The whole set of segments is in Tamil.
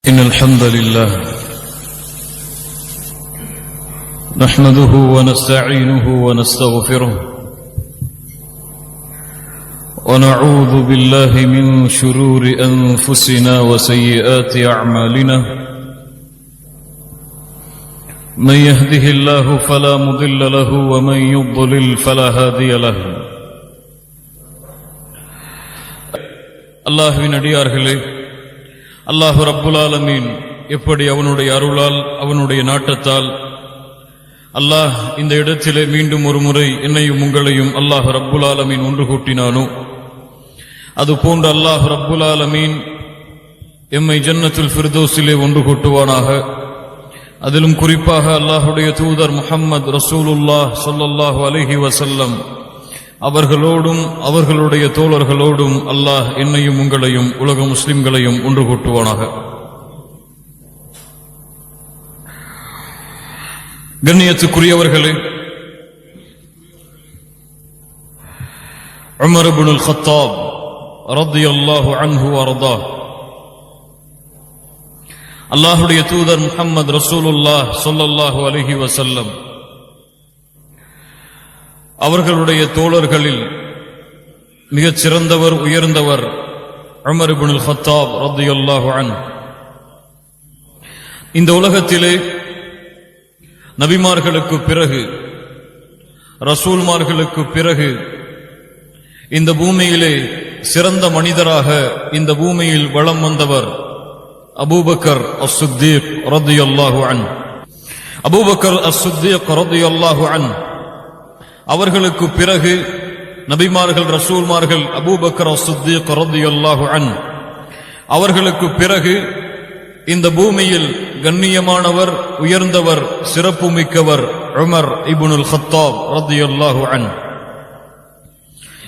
إن الحمد لله نحمده ونستعينه ونستغفره ونعوذ بالله من شرور أنفسنا وسيئات أعمالنا من يهده الله فلا مضل له ومن يضلل فلا هادي له அல்லாஹ்வின் அடியார்களே, அல்லாஹ் ரப்புல் ஆலமீன் எப்படி அவனுடைய அருளால் அவனுடைய நாட்டத்தால் அல்லாஹ் இந்த இடத்திலே மீண்டும் ஒரு முறை என்னையும் உங்களையும் அல்லாஹ் ரப்புல் ஆலமீன் ஒன்று கூட்டினானோ, அதுபோன்று அல்லாஹ் ரப்புல் ஆலமீன் எம்மை ஜன்னத்துல் ஃபிர்தௌஸிலே ஒன்று கூட்டுவானாக. அதிலும் குறிப்பாக அல்லாஹுடைய தூதர் முஹம்மது ரசூலுல்லாஹ் ஸல்லல்லாஹு அலைஹி வஸல்லம் அவர்களோடும் அவர்களுடைய தோழர்களோடும் அல்லாஹ் என்னையும் உங்களையும் உலக முஸ்லிம்களையும் ஒன்று கூட்டுவானாக. கண்ணியத்துக்குரியவர்களே, உமர் இப்னுல் கத்தாப் ரலியல்லாஹு அன்ஹு வர்தா அல்லாஹுடைய தூதர் முஹம்மது ரசூலுல்லாஹ் ஸல்லல்லாஹு அலைஹி வஸல்லம் அவர்களுடைய தோழர்களில் மிகச் சிறந்தவர், உயர்ந்தவர் உமர் இப்னுல் கத்தாப் ரலியல்லாஹு அன்ஹு. இந்த உலகத்திலே நபிமார்களுக்கு பிறகு, ரசூல்மார்களுக்கு பிறகு இந்த பூமியிலே சிறந்த மனிதராக இந்த பூமியில் வலம் வந்தவர் அபூபக்கர் அஸ்-சித்தீக் ரலியல்லாஹு அன்ஹு. அபூபக்கர் அஸ்-சித்தீக் ரலியல்லாஹு அன்ஹு அவர்களுக்கு பிறகு நபிமார்கள், ரசூல்மார்கள் அபூபக்கர் அஸ்-சித்தீக் ரலியல்லாஹு அன்ஹு அவர்களுக்கு பிறகு இந்த பூமியில் கண்ணியமானவர், உயர்ந்தவர், சிறப்பு மிக்கவர் உமர் இப்னுல் கத்தாப் ரலியல்லாஹு அன்ஹு.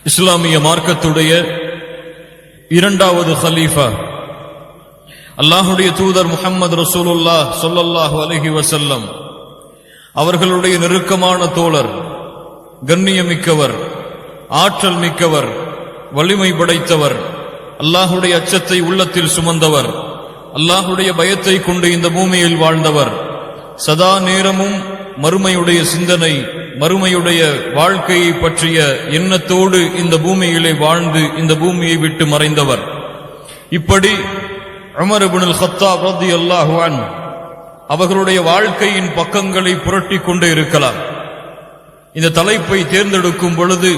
இஸ்லாமிய மார்க்கத்துடைய இரண்டாவது கலீஃபா, அல்லாஹுடைய தூதர் முஹம்மது ரசூலுல்லாஹ் ஸல்லல்லாஹு அலைஹி வஸல்லம் அவர்களுடைய நெருக்கமான தோழர், கண்ணியமிக்கவர், ஆற்றல் மிக்கவர், வலிமை படைத்தவர், அல்லாஹுடைய அச்சத்தை உள்ளத்தில் சுமந்தவர், அல்லாஹுடைய பயத்தை கொண்டு இந்த பூமியில் வாழ்ந்தவர், சதா நேரமும் மறுமையுடைய சிந்தனை, மறுமையுடைய வாழ்க்கையை பற்றிய எண்ணத்தோடு இந்த பூமியிலே வாழ்ந்து இந்த பூமியை விட்டு மறைந்தவர். இப்படி உமர் இப்னுல் கத்தாப் ரலியல்லாஹு அன்ஹு அவர்களுடைய வாழ்க்கையின் பக்கங்களை புரட்டி கொண்டே இருக்கலாம். இந்த தலைப்பை தேர்ந்தெடுக்கும் பொழுது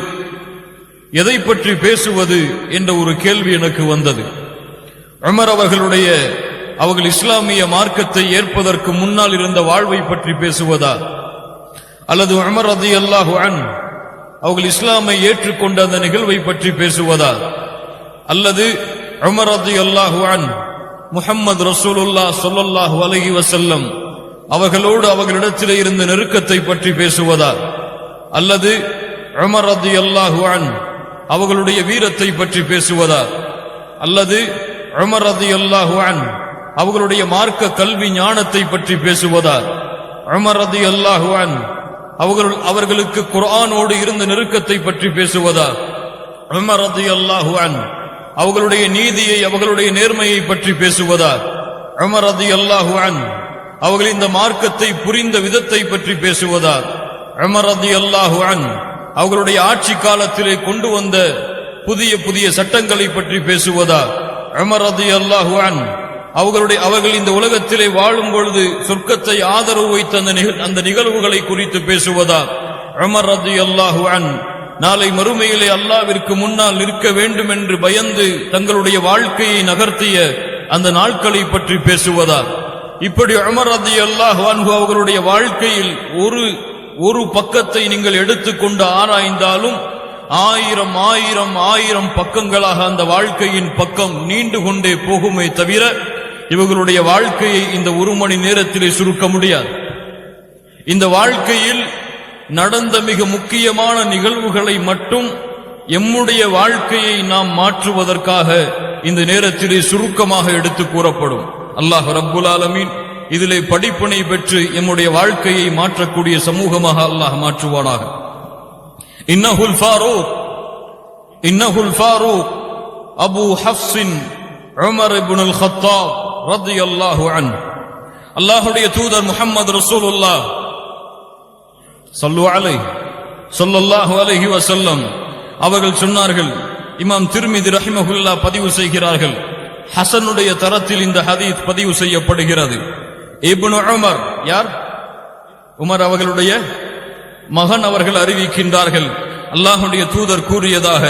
எதை பற்றி பேசுவது என்ற ஒரு கேள்வி எனக்கு வந்தது. உமர் அவர்கள் இஸ்லாமிய மார்க்கத்தை ஏற்பதற்கு முன்னால் இருந்த வாழ்வை பற்றி பேசுவதா, அல்லது உமர் ரலியல்லாஹு அன்ஹு அவர்கள் இஸ்லாமை ஏற்றுக்கொண்ட அந்த நிகழ்வை பற்றி பேசுவதா, அல்லது உமர் ரலியல்லாஹு அன்ஹு முஹம்மது ரசூலுல்லாஹ் ஸல்லல்லாஹு அலைஹி வஸல்லம் அவர்களோடு அவர்களிடத்திலே இருந்த நெருக்கத்தை பற்றி பேசுவதா, அல்லது உமர் ரலியல்லாஹு அன்ஹு அவர்களுடைய வீரத்தை பற்றி பேசுவதா, அல்லது உமர் ரலியல்லாஹு அன்ஹு அவர்களுடைய மார்க்க கல்வி ஞானத்தை பற்றி பேசுவதா, உமர் ரலியல்லாஹு அன்ஹு அவர்களுக்கு குர்ஆனோடு இருந்த நெருக்கத்தை பற்றி பேசுவதா, உமர் ரலியல்லாஹு அன்ஹு அவர்களுடைய நீதியை, அவர்களுடைய நேர்மையை பற்றி பேசுவதா, உமர் ரலியல்லாஹு அன்ஹு அவர்கள் இந்த மார்க்கத்தை புரிந்த விதத்தை பற்றி பேசுவதா, உமர் ரலியல்லாஹு அன்ஹு அவர்களுடைய ஆட்சி காலத்திலே கொண்டு வந்த புதிய புதிய சட்டங்களை பற்றி பேசுவதா, உமர் ரலியல்லாஹு அன்ஹு அவர்கள் இந்த உலகத்திலே வாழும் பொழுது சொர்க்கத்தை ஆதரவு வைத்த அந்த நிகழ்வுகளை குறித்து பேசுவதா, உமர் ரலியல்லாஹு அன்ஹு நாளை மறுமையிலே அல்லாஹ்விற்கு முன்னால் நிற்க வேண்டும் என்று பயந்து தங்களுடைய வாழ்க்கையை நகர்த்திய அந்த நாட்களை பற்றி பேசுவதா. இப்படி உமர் ரலியல்லாஹு அன்ஹு அவர்களுடைய வாழ்க்கையில் ஒரு பக்கத்தை நீங்கள் எடுத்துக்கொண்டு ஆராய்ந்தாலும் ஆயிரம் ஆயிரம் ஆயிரம் பக்கங்களாக அந்த வாழ்க்கையின் பக்கம் நீண்டு கொண்டே போகுமே தவிர இவர்களுடைய வாழ்க்கையை இந்த ஒரு மணி நேரத்திலே சுருக்க முடியாது. இந்த வாழ்க்கையில் நடந்த மிக முக்கியமான நிகழ்வுகளை மட்டும் எம்முடைய வாழ்க்கையை நாம் மாற்றுவதற்காக இந்த நேரத்திலே சுருக்கமாக எடுத்து கூறப்படும். அல்லாஹ் ரப்புல் ஆலமீன் இதிலே படிப்பினை பெற்று எம்முடைய வாழ்க்கையை மாற்றக்கூடிய சமூகமாக அல்லாஹ் மாற்றுவானாக. இன்னஹுல் ஃபாரூக் அபூ ஹஃப்ஸின் உமர் இப்னுல் கத்தாப் ரலியல்லாஹு அன்ஹு, அல்லாஹ்வுடைய தூதர் முஹம்மது ரசூலுல்லாஹ் ஸல்லல்லாஹு அலைஹி வஸல்லம் அவர்கள் சொன்னார்கள். இமாம் திர்மிதி ரஹிமஹுல்லாஹ் பதிவு செய்கிறார்கள், ஹசனுடைய தரத்தில் இந்த ஹதீஸ் பதிவு செய்யப்படுகிறது. இப்னு உமர், யார்? உமர் அவர்களுடைய மகன் அவர்கள் அறிவிக்கின்றார்கள், அல்லாஹ்வுடைய தூதர் கூறியதாக,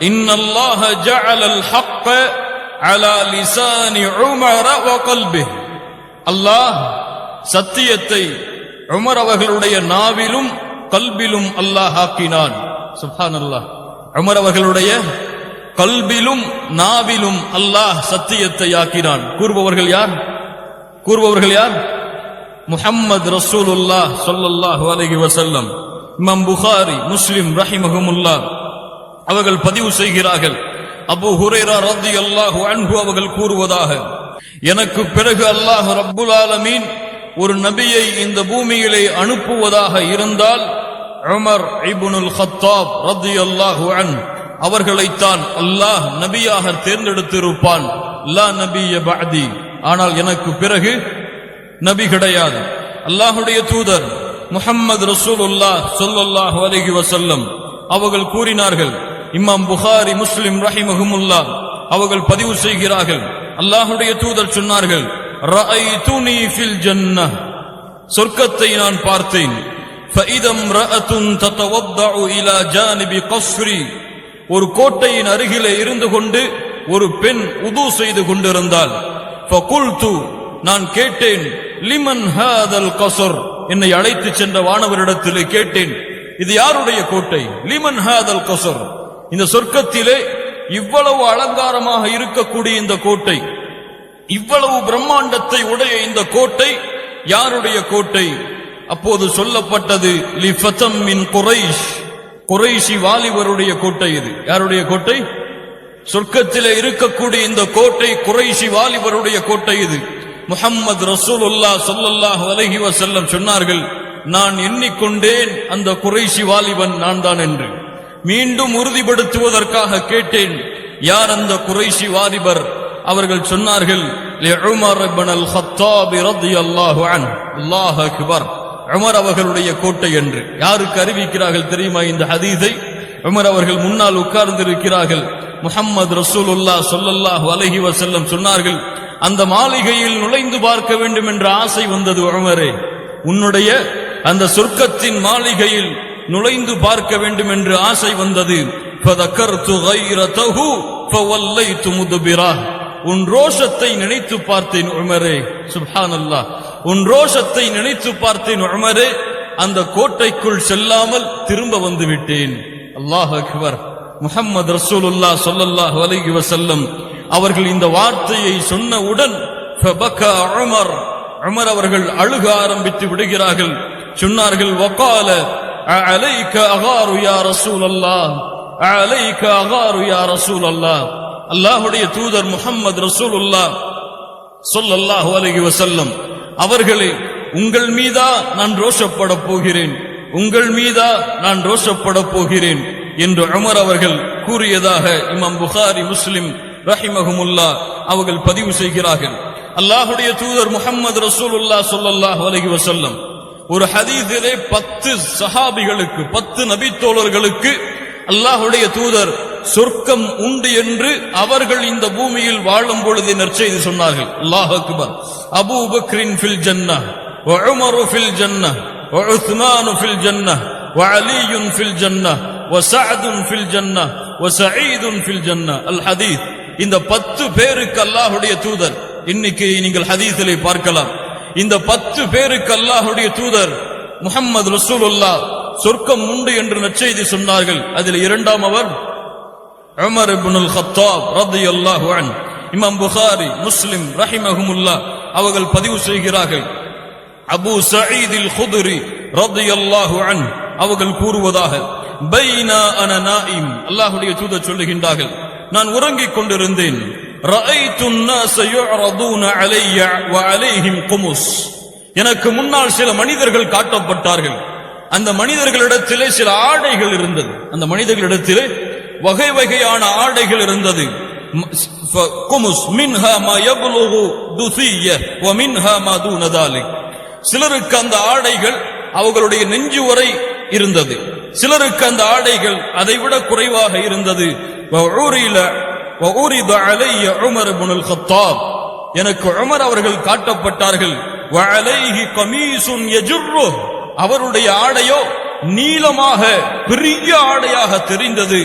இன்னல்லாஹ ஜஅலல் ஹக்க அலா லிசானி உமர வ கல்பிஹி, அல்லாஹ் சத்தியத்தை உமர் அவர்களுடைய நாவிலும் கல்பிலும் அல்லாஹ் ஆக்கினான். சுப்ஹானல்லாஹ். உமர் அவர்களுடைய கல்பிலும் நாவிலும் அல்லாஹ் சத்தியத்தை ஆக்கினான். கூறுபவர்கள் யார்? முஹம்மது ரசூலுல்லாஹ் ஸல்லல்லாஹு அலைஹி வஸல்லம். இமாம் புகாரி, முஸ்லிம் ரஹிமஹுமுல்லாஹ் அவர்கள் பதிவு செய்கிறார்கள், அபூ ஹுரைரா ரலியல்லாஹு அன்ஹு அவர்கள் கூறுவதாக, எனக்கு பிறகு அல்லாஹ் ரப்புல் ஆலமீன் ஒரு நபியை இந்த பூமியிலே அனுப்புவதாக இருந்தால் உமர் இப்னுல் கத்தாப் ரலியல்லாஹு அன்ஹு அவர்களைத்தான் அல்லாஹ் நபியாக தேர்ந்தெடுத்திருப்பான். லா நபிய பஅதி, ஆனால் எனக்கு பிறகு நபி கிடையாது. அல்லாஹ்வுடைய தூதர் முஹம்மது ரசூலுல்லாஹ் ஸல்லல்லாஹு அலைஹி வஸல்லம் அவர்கள் கூறினார்கள், இமாம் புகாரி, முஸ்லிம் ரஹிமஹுமுல்லாஹ் அவர்கள் பதிவு செய்கிறார்கள், அல்லாஹ்வுடைய தூதர் சொன்னார்கள், ரஅய்துனி ஃபில் ஜன்னah, சொர்க்கத்தை நான் பார்த்தேன். ஃபஇதம் ரஅத்துன் ததவத்தஉ இலா ஜானிபி கஸ்ரி, ஒரு கோட்டையின் அருகிலே இருந்து கொண்டு ஒரு பெண் உது செய்து கொண்டிருந்தாள். ஃபகுல்து, நான் கேட்டேன், லிமன் ஹாதல் கஸ்ர், என்னை அழைத்து சென்ற வானவரிடத்திலே கேட்டேன், இது யாருடைய கோட்டை? லிமன் ஹாதல் கஸ்ர், இந்த சொர்க்கத்திலே இவ்வளவு அலங்காரமாக இருக்கக்கூடிய இந்த கோட்டை, இவ்வளவு பிரம்மாண்டத்தை உடைய இந்த கோட்டை யாருடைய கோட்டை? அப்போது சொல்லப்பட்டது, லிஃபதம் மின் குரைஷ், குரைஷி வாலிபருடைய கோட்டை. இது யாருடைய கோட்டை? சொர்க்கத்திலே இருக்கக்கூடிய இந்த கோட்டை குரைஷி வாலிபருடைய கோட்டை. இது முஹம்மது ரசூலுல்லாஹ் ஸல்லல்லாஹு அலைஹி வஸல்லம் சொன்னார்கள், நான் எண்ணிக்கொண்டேன் அந்த குரைஷி வாலிபன் நான் தான் என்று. மீண்டும் உறுதிப்படுத்துவதற்காக கேட்டேன், யார் அந்த குரைஷி வாலிபர்? அவர்கள் சொன்னார்கள், உமர் இப்னுல் கத்தாப் ரலியல்லாஹு அன்ஹு. அல்லாஹ் அக்பர். உமர் அவர்களுடைய கோட்டை என்று யாருக்கு அறிவிக்கிறார்கள் தெரியுமா இந்த ஹதீஸை? உமர் அவர்கள் முன்னால் உட்கார்ந்திருக்கிறார்கள். முஹம்மது ரசூலுல்லாஹ் ஸல்லல்லாஹு அலைஹி வஸல்லம் சொன்னார்கள், அந்த மாளிகையில் நுழைந்து பார்க்க வேண்டும் என்ற ஆசை வந்தது உமரே, உன்னுடைய அந்த சொர்க்கத்தின் மாளிகையில் நுழைந்து பார்க்க வேண்டும் என்று ஆசை வந்தது. ஃபதகர்து கைரதஹு ஃபவல்லைது முத்பிரா, உன் ரோஷத்தை நினைத்து பார்த்தேன் உமரே. சுப்ஹானல்லாஹ். உன் ரோஷத்தை நினைத்து பார்த்தேன் உமரே, அந்த கோட்டைக்குள் செல்லாமல் திரும்ப வந்து விட்டேன். அல்லாஹ் அக்பர். முஹம்மது ரசூலுல்லாஹ் ஸல்லல்லாஹு அலைஹி வஸல்லம் அவர்கள் இந்த வார்த்தையை சொன்னவுடன் ஃபபகா உமர், உமர் அவர்கள் அழுக ஆரம்பித்து விடுகிறார்கள். சொன்னார்கள், வகால அலைக அகாரு யா ரசூலல்லாஹ், அலைக அகாரு யா ரசூலல்லாஹ், அல்லாஹ்வுடைய தூதர் முஹம்மது ரசூலுல்லாஹ் ஸல்லல்லாஹு அலைஹி வஸல்லம் அவர்களே, உங்கள் மீதா நான் ரோஷப்பட போகிறேன், உங்கள் மீதா நான் ரோஷப்பட போகிறேன் என்று உமர் அவர்கள் கூறியதாக இமாம் புகாரி, முஸ்லிம் ரஹிமஹுமுல்லாஹ் அவர்கள் பதிவு செய்கிறார்கள். அல்லாஹ்வுடைய தூதர் முஹம்மது ரசூலுல்லாஹ் ஸல்லல்லாஹு அலைஹி வஸல்லம் ஒரு ஹதீஸிலே 10 சஹாபிகளுக்கு, 10 நபித்தோழர்களுக்கு அல்லாஹ்வுடைய தூதர் சொர்க்கம் உண்டு என்று அவர்கள் இந்த பூமியில் வாழும் பொழுது நற்செய்தி சொன்னார்கள். அல்லாஹ் அக்பர். அபூ பக்ரின் ஃபில் ஜன்னah வ உமரு ஃபில் ஜன்னah வ உஸ்மானு ஃபில் ஜன்னah வ அலியுன் ஃபில் ஜன்னah வ சஅதுன் ஃபில் ஜன்னah வ சஈதுன் ஃபில் ஜன்னah. அல் ஹதீஸ். இந்த 10 பேருக்கு அல்லாஹ்வுடைய தூதர், இன்னைக்கு நீங்கள் ஹதீஸிலே பார்க்கலாம், இந்த 10 பேருக்கு அல்லாஹ்வுடைய தூதர் முஹம்மது ரசூலுல்லாஹ் சொர்க்கம் உண்டு என்று நற்செய்தி சொன்னார்கள். அதில் இரண்டாம் அவர் உமர் இப்னுல் கத்தாப் ரலியல்லாஹு அன்ஹு. இமாம் புகாரி, முஸ்லிம் ரஹிமஹுமுல்லாஹ் அவர்கள் பதிவு செய்கிறார்கள், அபூ சயீத் அல் குத்ரி ரலியல்லாஹு அன்ஹு அவர்கள் கூறுவதாக, பைனா அன நாயிம், அல்லாஹ்வுடைய தூதர் சொல்லுகின்றார்கள், நான் உறங்கிக் கொண்டிருந்தேன், ரஅய்து الناس يعرضون علي وعليهم قمص, எனக்கு முன்னால் சில மனிதர்கள் காட்டப்பட்டார்கள். அந்த மனிதர்களிடத்திலே சில ஆடைகள் இருந்தது, அந்த மனிதர்களிடத்திலே வகை வகையான ஆடைகள் இருந்தது. குமுஸ் மின்ஹா மா யப்லுகு துசிய வ மின்ஹா மா தூன தாலிக். சிலருக்கு அந்த ஆடைகள் அவர்களுடைய நெஞ்சு வரை இருந்தது, சிலருக்கு அந்த ஆடைகள் அதைவிட குறைவாக இருந்தது. வஉரித அலைய உமர் இப்னுல் கத்தாப், எனக்கு உமர் அவர்கள் காட்டப்பட்டார்கள். வஅலைஹி கமீசுன் யஜுர்ரு, அவருடைய ஆடையோ நீளமாக பெரிய ஆடையாக தெரிந்தது.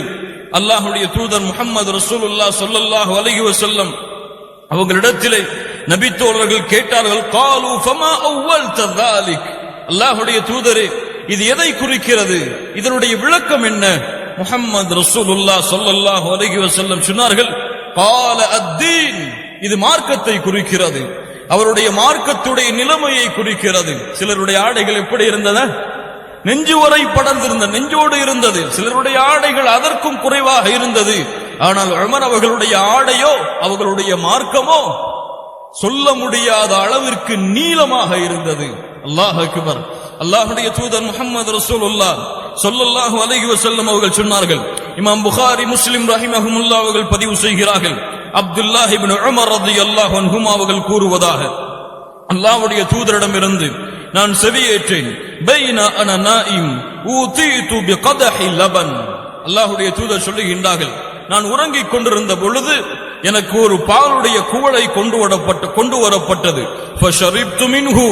அல்லாஹ்வுடைய தூதர் முஹம்மது ரசூலுல்லாஹ் ஸல்லல்லாஹு அலைஹி வஸல்லம் அவர்களிடத்திலே நபி தோழர்கள் கேட்டார்கள், காலு ஃபமா அவ்வல்த ذلك, அல்லாஹ்வுடைய தூதரே இது எதை குறிக்கிறது, இதனுடைய விளக்கம் என்ன? முஹம்மது ரசூலுல்லாஹ் ஸல்லல்லாஹு அலைஹி வஸல்லம் சொன்னார்கள், கால அத்தீன், இது மார்க்கத்தை குறிக்கிறது, அவருடைய மார்க்கத்துடைய நிலைமையை குறிக்கிறது. சிலருடைய ஆடைகள் எப்படி இருந்தன? நெஞ்சு வரை படர்ந்திருந்த, நெஞ்சோடு இருந்தது. சிலருடைய ஆடைகள் அதற்கும் குறைவாக இருந்தது. ஆனால் உமர் அவர்களுடைய ஆடையோ அவர்களுடைய மார்க்கமோ சொல்ல முடியாத அளவிற்கு நீளமாக இருந்தது. அல்லாஹ் அக்பர். அல்லாஹ்வுடைய தூதர் முஹம்மது ரசூலுல்லாஹ் ஸல்லல்லாஹு அலைஹி வஸல்லம் அவர்கள் சொன்னார்கள், இமாம் புகாரி முஸ்லிம் ரஹிமஹுமுல்லாஹ் அவர்கள் பதிவு செய்கிறார்கள், அப்துல்லாஹ் இப்னு உமர் ரலியல்லாஹு அன்ஹுமா அவர்கள் கூறுவதாக, அல்லாஹ்வுடைய தூதரிடமிருந்து நான் செவியேற்றேன், பைன அன நாயிம் ஊதீது பிகதஹி லபன், அல்லாஹ்வுடைய தூதர் சொல்லுகின்றார்கள், நான் உறங்கிக் கொண்டிருந்த பொழுது எனக்கு ஒரு பாலுடைய குவளை கொண்டு வரப்பட்டது. ஃபஷரிப்து மின்ஹு,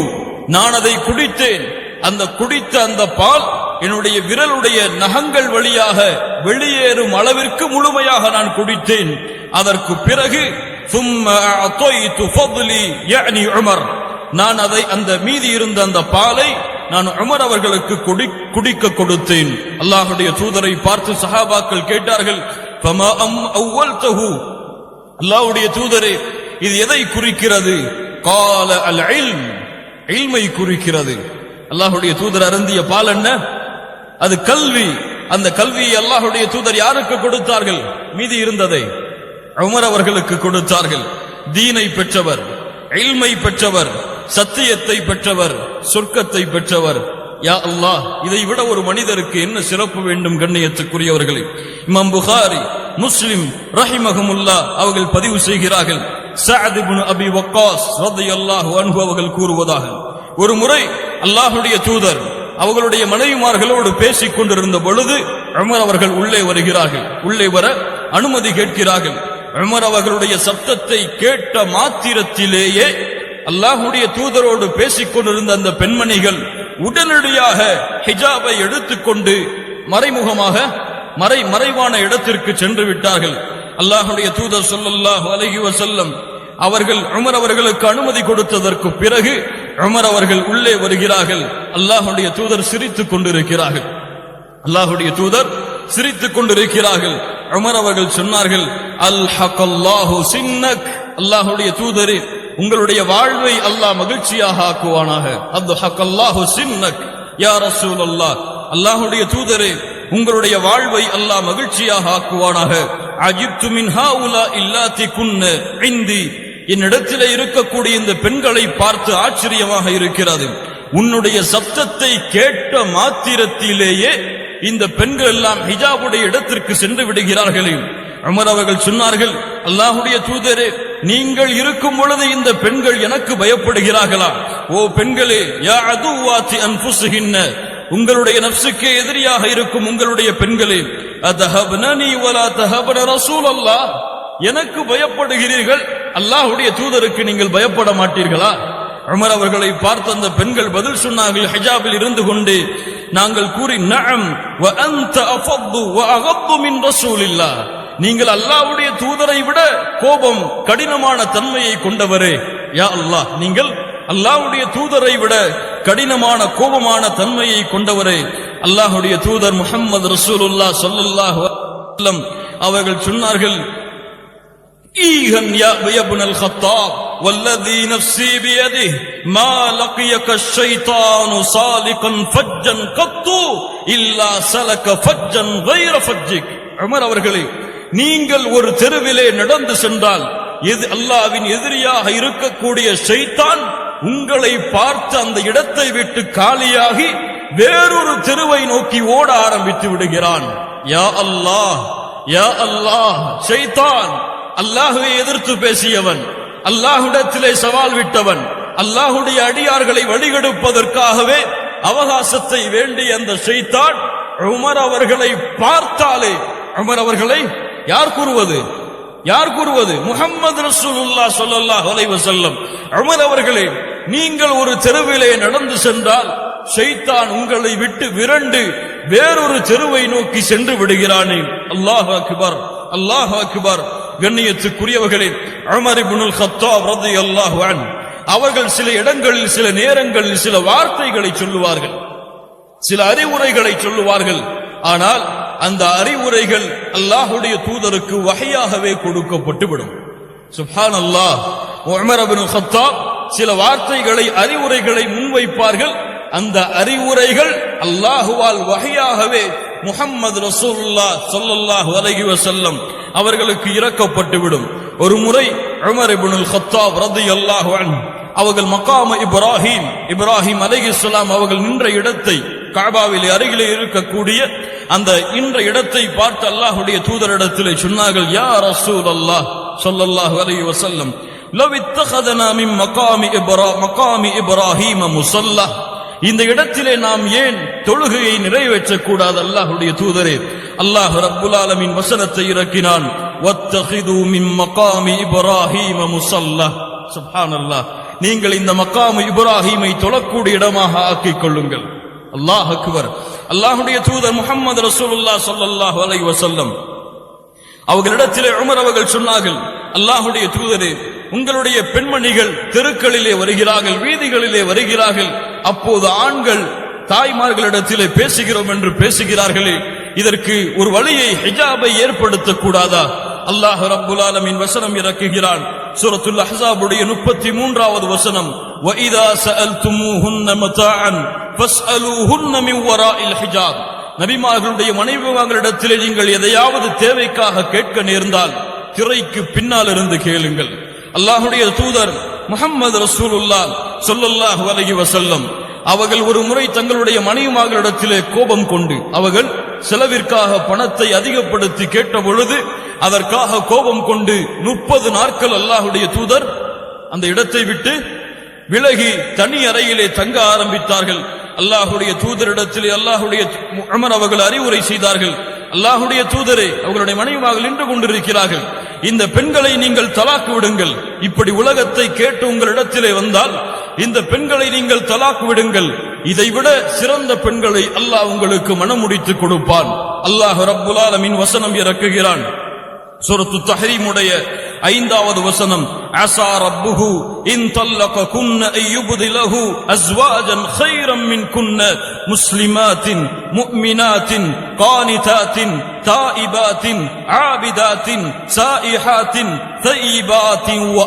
நான் அதை குடித்தேன். அந்த குடித்த அந்த பால் என்னுடைய விரலுடைய நகங்கள் வழியாக வெளியேறும் அளவிற்கு முழுமையாக நான் குடித்தேன். அதற்கு பிறகு ثم اعطيت فضلي يعني عمر, நான் அதை அந்த மீதி இருந்த அந்த பாலை நான் உமர் அவர்களுக்கு குடிக்க கொடுத்தேன். அல்லாஹ்வுடைய தூதரை பார்த்து சஹாபாக்கள் கேட்டார்கள், ஃபமா அவ்வல்தஹு, அல்லாஹ்வுடைய தூதரே இது எதை குறிக்கிறது? கால அல் இல்ம், இல்மை குறிக்கிறது. அல்லாஹ்வுடைய தூதர் அருந்திய பால் என்ன? அது கல்வி. அந்த கல்வியை அல்லாஹ்வுடைய தூதர் யாருக்கு கொடுத்தார்கள்? மீதி இருந்ததை உமர் அவர்களுக்கு கொடுத்தார்கள். தீனை பெற்றவர், இல்மை பெற்றவர், சத்தியத்தை பெற்றவர், சொர்க்கத்தை பெற்றவர். யா அல்லாஹ், இதை விட ஒரு மனிதருக்கு என்ன சிறப்பு வேண்டும்? கண்ணியத்துக்குரியவர்களே, இமாம் புகாரி முஸ்லிம் ரஹிமஹுமுல்லாஹ் அவர்கள் பதிவு செய்கிறார்கள், சஅத் இப்னு அபி வக்காஸ் ரலியல்லாஹு அன்ஹு அவர்கள் கூறுவதாக, ஒரு முறை அல்லாஹ்வுடைய தூதர் அவர்களுடைய மனைவிமார்களோடு பேசிக் கொண்டிருந்த பொழுது உமர் அவர்கள் உள்ளே வருகிறார்கள். உள்ளே வர அனுமதி கேட்கிறார்கள். உமர் அவர்களுடைய சப்தத்தை கேட்ட மாத்திரத்திலேயே அல்லாஹ்வுடைய தூதரோடு பேசிக் கொண்டிருந்த அந்த பெண்மணிகள் உடனடியாக ஹிஜாபை எடுத்துக்கொண்டு மறைமுகமாக மறைவான இடத்திற்கு சென்று விட்டார்கள். அல்லாஹ்வுடைய தூதர் ஸல்லல்லாஹு அலைஹி வஸல்லம் அவர்கள் உமர் அவர்களுக்கு அனுமதி கொடுத்ததற்கு பிறகு உமர் அவர்கள் உள்ளே வருகிறார்கள். அல்லாஹ்வுடைய தூதர் சிரித்துக் கொண்டிருக்கிறார்கள். அல்லாஹ்வுடைய தூதர் சிரித்துக் கொண்டிருக்கிறார்கள். உமர் அவர்கள் சொன்னார்கள், அல்ஹகல்லாஹு சின்னக், அல்லாஹ்வுடைய தூதரே உங்களுடைய வாழ்வை அல்லாஹ் மகிழ்ச்சியாக ஆக்குவானாக. அல்ஹகல்லாஹு சின்னக் யா ரசூலல்லாஹ், அல்லாஹ்வுடைய தூதரே உங்களுடைய வாழ்வை அல்லாஹ் மகிழ்ச்சியாக ஆக்குவானாக. அஜிப்து மின் ஹாஉலா இல்லாத்தி குன்ன இந்தி, என்னிடத்திலே இருக்கக்கூடிய இந்த பெண்களை பார்த்து ஆச்சரியமாக இருக்கிறது. உன்னுடைய சப்தத்தை கேட்ட மாத்திரத்திலேயே இந்த பெண்கள் எல்லாம் ஹிஜாபுடைய இடத்திற்கு சென்று விடுகிறார்களே. உமர் அவர்கள் சொன்னார்கள், அல்லாஹ்வுடைய தூதரே நீங்கள் இருக்கும் பொழுது இந்த பெண்கள் எனக்கு பயப்படுகிறார்களா? ஓ பெண்களே, யா அதுவாத்தி அன்ஃபுஸிஹின்ன, உங்களுடைய நஃப்ஸுக்கே எதிரியாக இருக்கும் உங்களுடைய பெண்களே, அதஹப்னனி வலா தஹப்ன ரசூலல்லாஹ், எனக்கு பயப்படுகிறீர்கள், அல்லாஹ்வுடைய தூதருக்கு நீங்கள் பயப்பட மாட்டீர்களா? உமர் அவர்களை பார்த்த அந்த பெண்கள் பதில் சொன்னார்கள், ஹிஜாபில் இருந்து கொண்டு நாங்கள் கூறி, நஅம் வ அன்த அஃது வ அகது மின் ரசூலில்லாஹ், நீங்கள் அல்லாஹ்வுடைய தூதரை விட கோபம் கடினமான தன்மையை கொண்டவரே. யா அல்லாஹ், நீங்கள் அல்லாஹ்வுடைய தூதரை விட கடினமான கோபமான தன்மையை கொண்டவரே. அல்லாஹ்வுடைய தூதர் முஹம்மது ரசூலுல்லாஹ் ஸல்லல்லாஹு அலைஹி வஸல்லம் அவர்கள் சொன்னார்கள், ஈஹன் யா இப்னுல் கத்தாப் வல்லதி நஃப்ஸி பியதிஹி மா லகியக ஷைத்தானு சாலிகன் ஃபஜ்ஜன் கத்து இல்லா சலக ஃபஜ்ஜன் கைர ஃபஜ்ஜிக். உமர் அவர்களே, நீங்கள் ஒரு தெருவிலே நடந்து சென்றால் எது அல்லாஹ்வின் எதிரியாக இருக்கக்கூடிய ஷைத்தான் உங்களை பார்த்து அந்த இடத்தை விட்டு காலியாகி வேறொரு தெருவை நோக்கி ஓட ஆரம்பித்து விடுகிறான். யா அல்லாஹ், யா அல்லாஹ், ஷைத்தான் அல்லாஹ்வை எதிர்த்து பேசியவன், அல்லாஹ்விடத்திலே சவால் விட்டவன், அல்லாஹ்வுடைய அடியார்களை வழிகெடுப்பதற்காகவே அவகாசத்தை வேண்டிய அந்த ஷைத்தான் உமர் அவர்களை பார்த்தாலே, உமர் அவர்களை யார் கூறுவது முஹம்மது ரசூலுல்லாஹ் ஸல்லல்லாஹு அலைஹி வஸல்லம், உமர் அவர்களே நீங்கள் ஒரு தெருவிலே நடந்து சென்றால் ஷைத்தான் உங்களை விட்டு விரண்டு வேறொரு தெருவை நோக்கி சென்று விடுகிறானே. அல்லாஹ் அக்பர், அல்லாஹ் அக்பர். கண்ணியத்துக்குரியவர்களே, உமர் இப்னுல் கத்தாப் ரலியல்லாஹு அன்ஹு அவர்கள் சில இடங்களில், சில நேரங்களில் சில வார்த்தைகளை சொல்லுவார்கள், சில அறிவுரைகளை சொல்லுவார்கள். ஆனால் அந்த அறிவுரைகள் அல்லாஹ்வுடைய தூதருக்கு வஹியாகவே கொடுக்கப்பட்டு விடும். சுப்ஹானல்லாஹ். உமர் இப்னுல் கத்தாப் சில வார்த்தைகளை, அறிவுரைகளை முன்வைப்பார்கள். அந்த அறிவுரைகள் அல்லாஹுவால் வஹியாகவே முஹம்மது ரசூலுல்லாஹ் ஸல்லல்லாஹு அலைஹி வஸல்லம் அவர்களுக்கு இறக்கப்பட்டு விடும். ஒரு முறை உமர் இப்னுல் கத்தாப் ரலியல்லாஹு அன்ஹு அவர்கள் மகாம இப்ராஹிம் அலைஹிஸ்ஸலாம் அவர்கள் நின்ற இடத்தை, கஅபாவிலே அருகிலே இருக்கக்கூடிய அந்த நின்ற இடத்தை பார்த்து அல்லாஹ்வுடைய தூதரிடத்திலே சொன்னார்கள், யா ரசூலல்லாஹ் ஸல்லல்லாஹு அலைஹி வஸல்லம், லவ் இத்தഖذனா மின் மகாமி இப்ராஹிம் முஸல்லா, இந்த இடத்திலே நாம் ஏன் தொழுகையை நிறைவேற்றக் கூடாது? அல்லாஹ்வுடைய தூதரே, அல்லாஹ் ரப்புல் ஆலமீன் வசனத்தை இறக்கினான், வத்தഖிது மின் மகாமி இப்ராஹிம் முஸல்லா. சுப்ஹானல்லாஹ். நீங்கள் இந்த மகாமு இப்ராஹீமை தொழக்கூடிய இடமாக ஆக்கிக் கொள்ளுங்கள். அல்லாஹ் அக்பர். அல்லாஹ்வுடைய தூதர் முஹம்மது ரசூலுல்லாஹ் ஸல்லல்லாஹு அலைஹி வஸல்லம் அவர்களிடத்திலே உமர் அவர்கள் சொன்னார்கள், அல்லாஹ்வுடைய தூதரே, உங்களுடைய பெண்மணிகள் தெருக்களிலே வருகிறார்கள், வீதிகளிலே வருகிறார்கள், அப்போது ஆண்கள் தாய்மார்களிடத்திலே பேசுகிறோம் என்று பேசுகிறார்களே, இதற்கு ஒரு வழியை, ஹிஜாபை ஏற்படுத்தக் கூடாதா? அல்லாஹ் ரப்புல் ஆலமீன் வசனம் இறக்குகிறான். சூரத்துல் அஹ்ஸாபுடைய 33வது வசனம், வஇதா ஸஅல்துமூஹுன்ன மதாஅன் ஃபஸ்அலூஹுன்ன மின் வராஇல் ஹிஜாப். நபிமார்களுடைய மனைவிமார்களிடத்திலே நீங்கள் எதையாவது தேவைக்காக கேட்க நேர்ந்தால் திரைக்கு பின்னால் இருந்து கேளுங்கள். அல்லாஹ்வுடைய தூதர் முஹம்மது ரசூலுல்லாஹ் ஸல்லல்லாஹு அலைஹி வஸல்லம் அவர்கள் ஒரு முறை தங்களுடைய மனைவிமார்களிடத்திலே கோபம் கொண்டு, அவர்கள் செலவிற்காக பணத்தை அதிகப்படுத்தி கேட்ட பொழுது அதற்காக கோபம் கொண்டு 30 நாட்கள் அல்லாஹ்வுடைய தூதர் அந்த இடத்தை விட்டு விலகி தனி அறையிலே தங்க ஆரம்பித்தார்கள். அல்லாஹ்வுடைய தூதரிடத்திலே அல்லாஹ்வுடைய உமர் அவர்கள் அறிவுரை செய்தார்கள், அல்லாஹ்வுடைய தூதரே, அவர்களுடைய மனைவிமார்கள் நின்று கொண்டிருக்கிறார்கள், இந்த பெண்களை நீங்கள் தலாக்கு விடுங்கள். இப்படி உலகத்தை கேட்டு உங்களிடத்திலே வந்தால் இந்த பெண்களை நீங்கள் தலாக்கு விடுங்கள். இதைவிட சிறந்த பெண்களை அல்லாஹ் உங்களுக்கு மனமுடித்து கொடுப்பான். அல்லாஹ் ரப்புல் ஆலமீன் வசனம் இறக்குகிறான். சூரத்து தஹ்ரீம் உடைய 5வது வசனம், அஸா ரப்புஹு இன் தல்லககுன்ன அய்யுப்திலஹு அஸ்வாஜன் கைரம் மின்குன்ன முஸ்லிமாத்தின் முஃமினாத்தின் கானிதாத்தின் தாயிபாத்தின் ஆபிதாத்தின் சாயிஹாத்தின் தய்யிபாத்தின் வ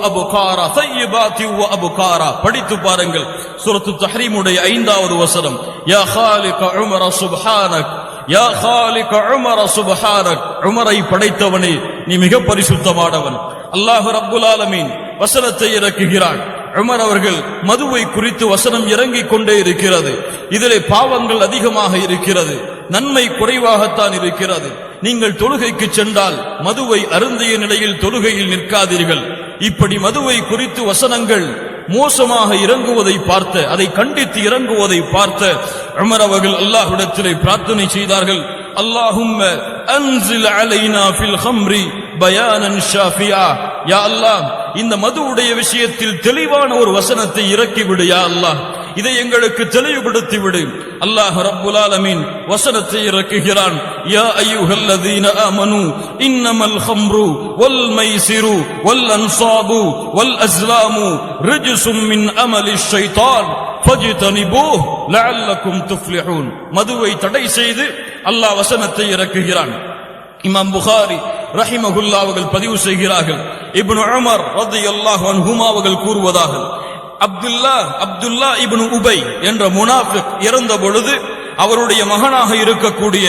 அப்காரா. படித்து பாருங்கள். சூரத்து தஹ்ரீம் உடைய 5வது வசனம், யா காலிக உமர சுப்ஹானக், யா காலிக உமர சுப்ஹானக், உமரை படைத்தவனே நீ மிக பரிசுத்தமானவன். அல்லாஹ் ரப்புல் ஆலமீன் வசனத்தை இறக்குகிறான். உமர் அவர்கள் மதுவை குறித்து வசனம் இறங்கிக் கொண்டே இருக்கிறது. இதிலே பாவங்கள் அதிகமாக இருக்கிறது, நன்மை குறைவாகத்தான் இருக்கிறது. நீங்கள் தொழுகைக்கு சென்றால் மதுவை அருந்திய நிலையில் தொழுகையில் நிற்காதீர்கள். இப்படி மதுவை குறித்து வசனங்கள் மோசமாக இறங்குவதை பார்த்த, அதை கண்டித்து இறங்குவதை பார்த்த உமர் அவர்கள் அல்லாஹ்விடத்திலே பிரார்த்தனை செய்தார்கள், அல்லாஹும்ம அன்ஸில் அலைனா ஃபில் ஹம்ரி பயானன் ஷாஃபியா. யா அல்லாஹ், இந்த மதுவுடைய விஷயத்தில் தெளிவான ஒரு வசனத்தை இறக்கிவிடு. யா அல்லாஹ், இதை எங்களுக்கு தெளிவுபடுத்தி விடு. அல்லாஹ் ரப்புல் ஆலமீன் வசனத்தை இறக்குகிறான், யா அய்யுஹல்லதீன ஆமனூ இன்னமல் ஹம்ரு வல் மைசிரு வல் அன்சாபு வல் அஸ்லாமு ரிஜ்சும் மின் அமலிஷ் ஷைத்தான் ஃபஜ்தனிபூஹ் லஅல்லக்கும் துஃப்லிஹூன். மதுவை தடை செய்து அல்லாஹ் வசனத்தை இறக்குகிறான். இமாம் புகாரி ரஹிமஹுல்லாஹ் அவர்கள் பதிவு செய்கிறார்கள், இப்னு உமர் ரலியல்லாஹு அன்ஹுமா அவர்கள் கூறுவதாக, அப்துல்லா இப்னு உபை என்ற முனாஃபிக் இறந்த பொழுது அவருடைய மகனாக இருக்கக்கூடிய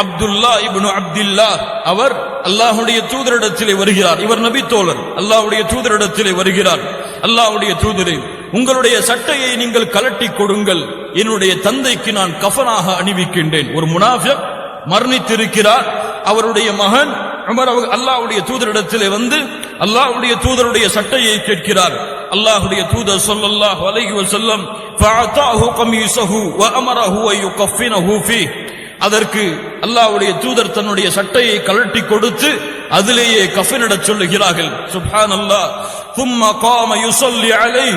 அப்துல்லா இப்னு அப்துல்லா அவர் அல்லாஹ்வுடைய தூதரிடத்திலே வருகிறார். இவர் நபி தோழர். அல்லாஹ்வுடைய தூதரிடத்திலே வருகிறார். அல்லாஹ்வுடைய தூதரே, உங்களுடைய சட்டையை நீங்கள் கலட்டி கொடுங்கள், என்னுடைய தந்தைக்கு நான் கஃனாக அணிவிக்கின்றேன். ஒரு முனாஃபிக் மரணித்திருக்கிறார். அவருடைய மகன் உமர் அல்லாஹ்வுடைய தூதரிடத்திலே வந்து அல்லாஹ்வுடைய தூதருடைய சட்டையை கேட்கிறார். அல்லாஹ்வுடைய தூதர் ஸல்லல்லாஹு அலைஹி வஸல்லம் ஃபஅதாஹு கமீஸஹு வ அமரஹு அன் யுகஃபினஹு ஃபீ, அதற்கு அல்லாஹ்வுடைய தூதர் தன்னுடைய சட்டையை கழட்டி கொடுத்து அதிலேயே கஃனிடச் சொல்லுகிறார்கள். சுப்ஹானல்லாஹ். ثم قام يصلي عليه,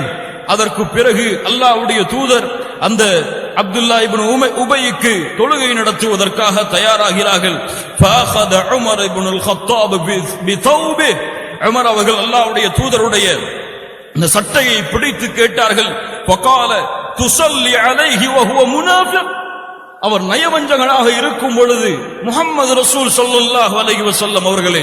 அதற்கு பிறகு அல்லாஹ்வுடைய தூதர் அந்த அப்துல்லா இப்னு உபைக்கு தொழுகை நடத்துவதற்காக தயாராகிறார்கள். فاخذ عمر بن الخطاب بثوبه, உமர் அவர்கள் அல்லாஹ்வுடைய தூதருடைய இந்த சட்டையை பிடித்து கேட்டார்கள். فقال تصلي عليه وهو منافق, அவர் நயவஞ்சகனாக இருக்கும் பொழுது முஹம்மது ரசூல் ஸல்லல்லாஹு அலைஹி வஸல்லம் அவர்களே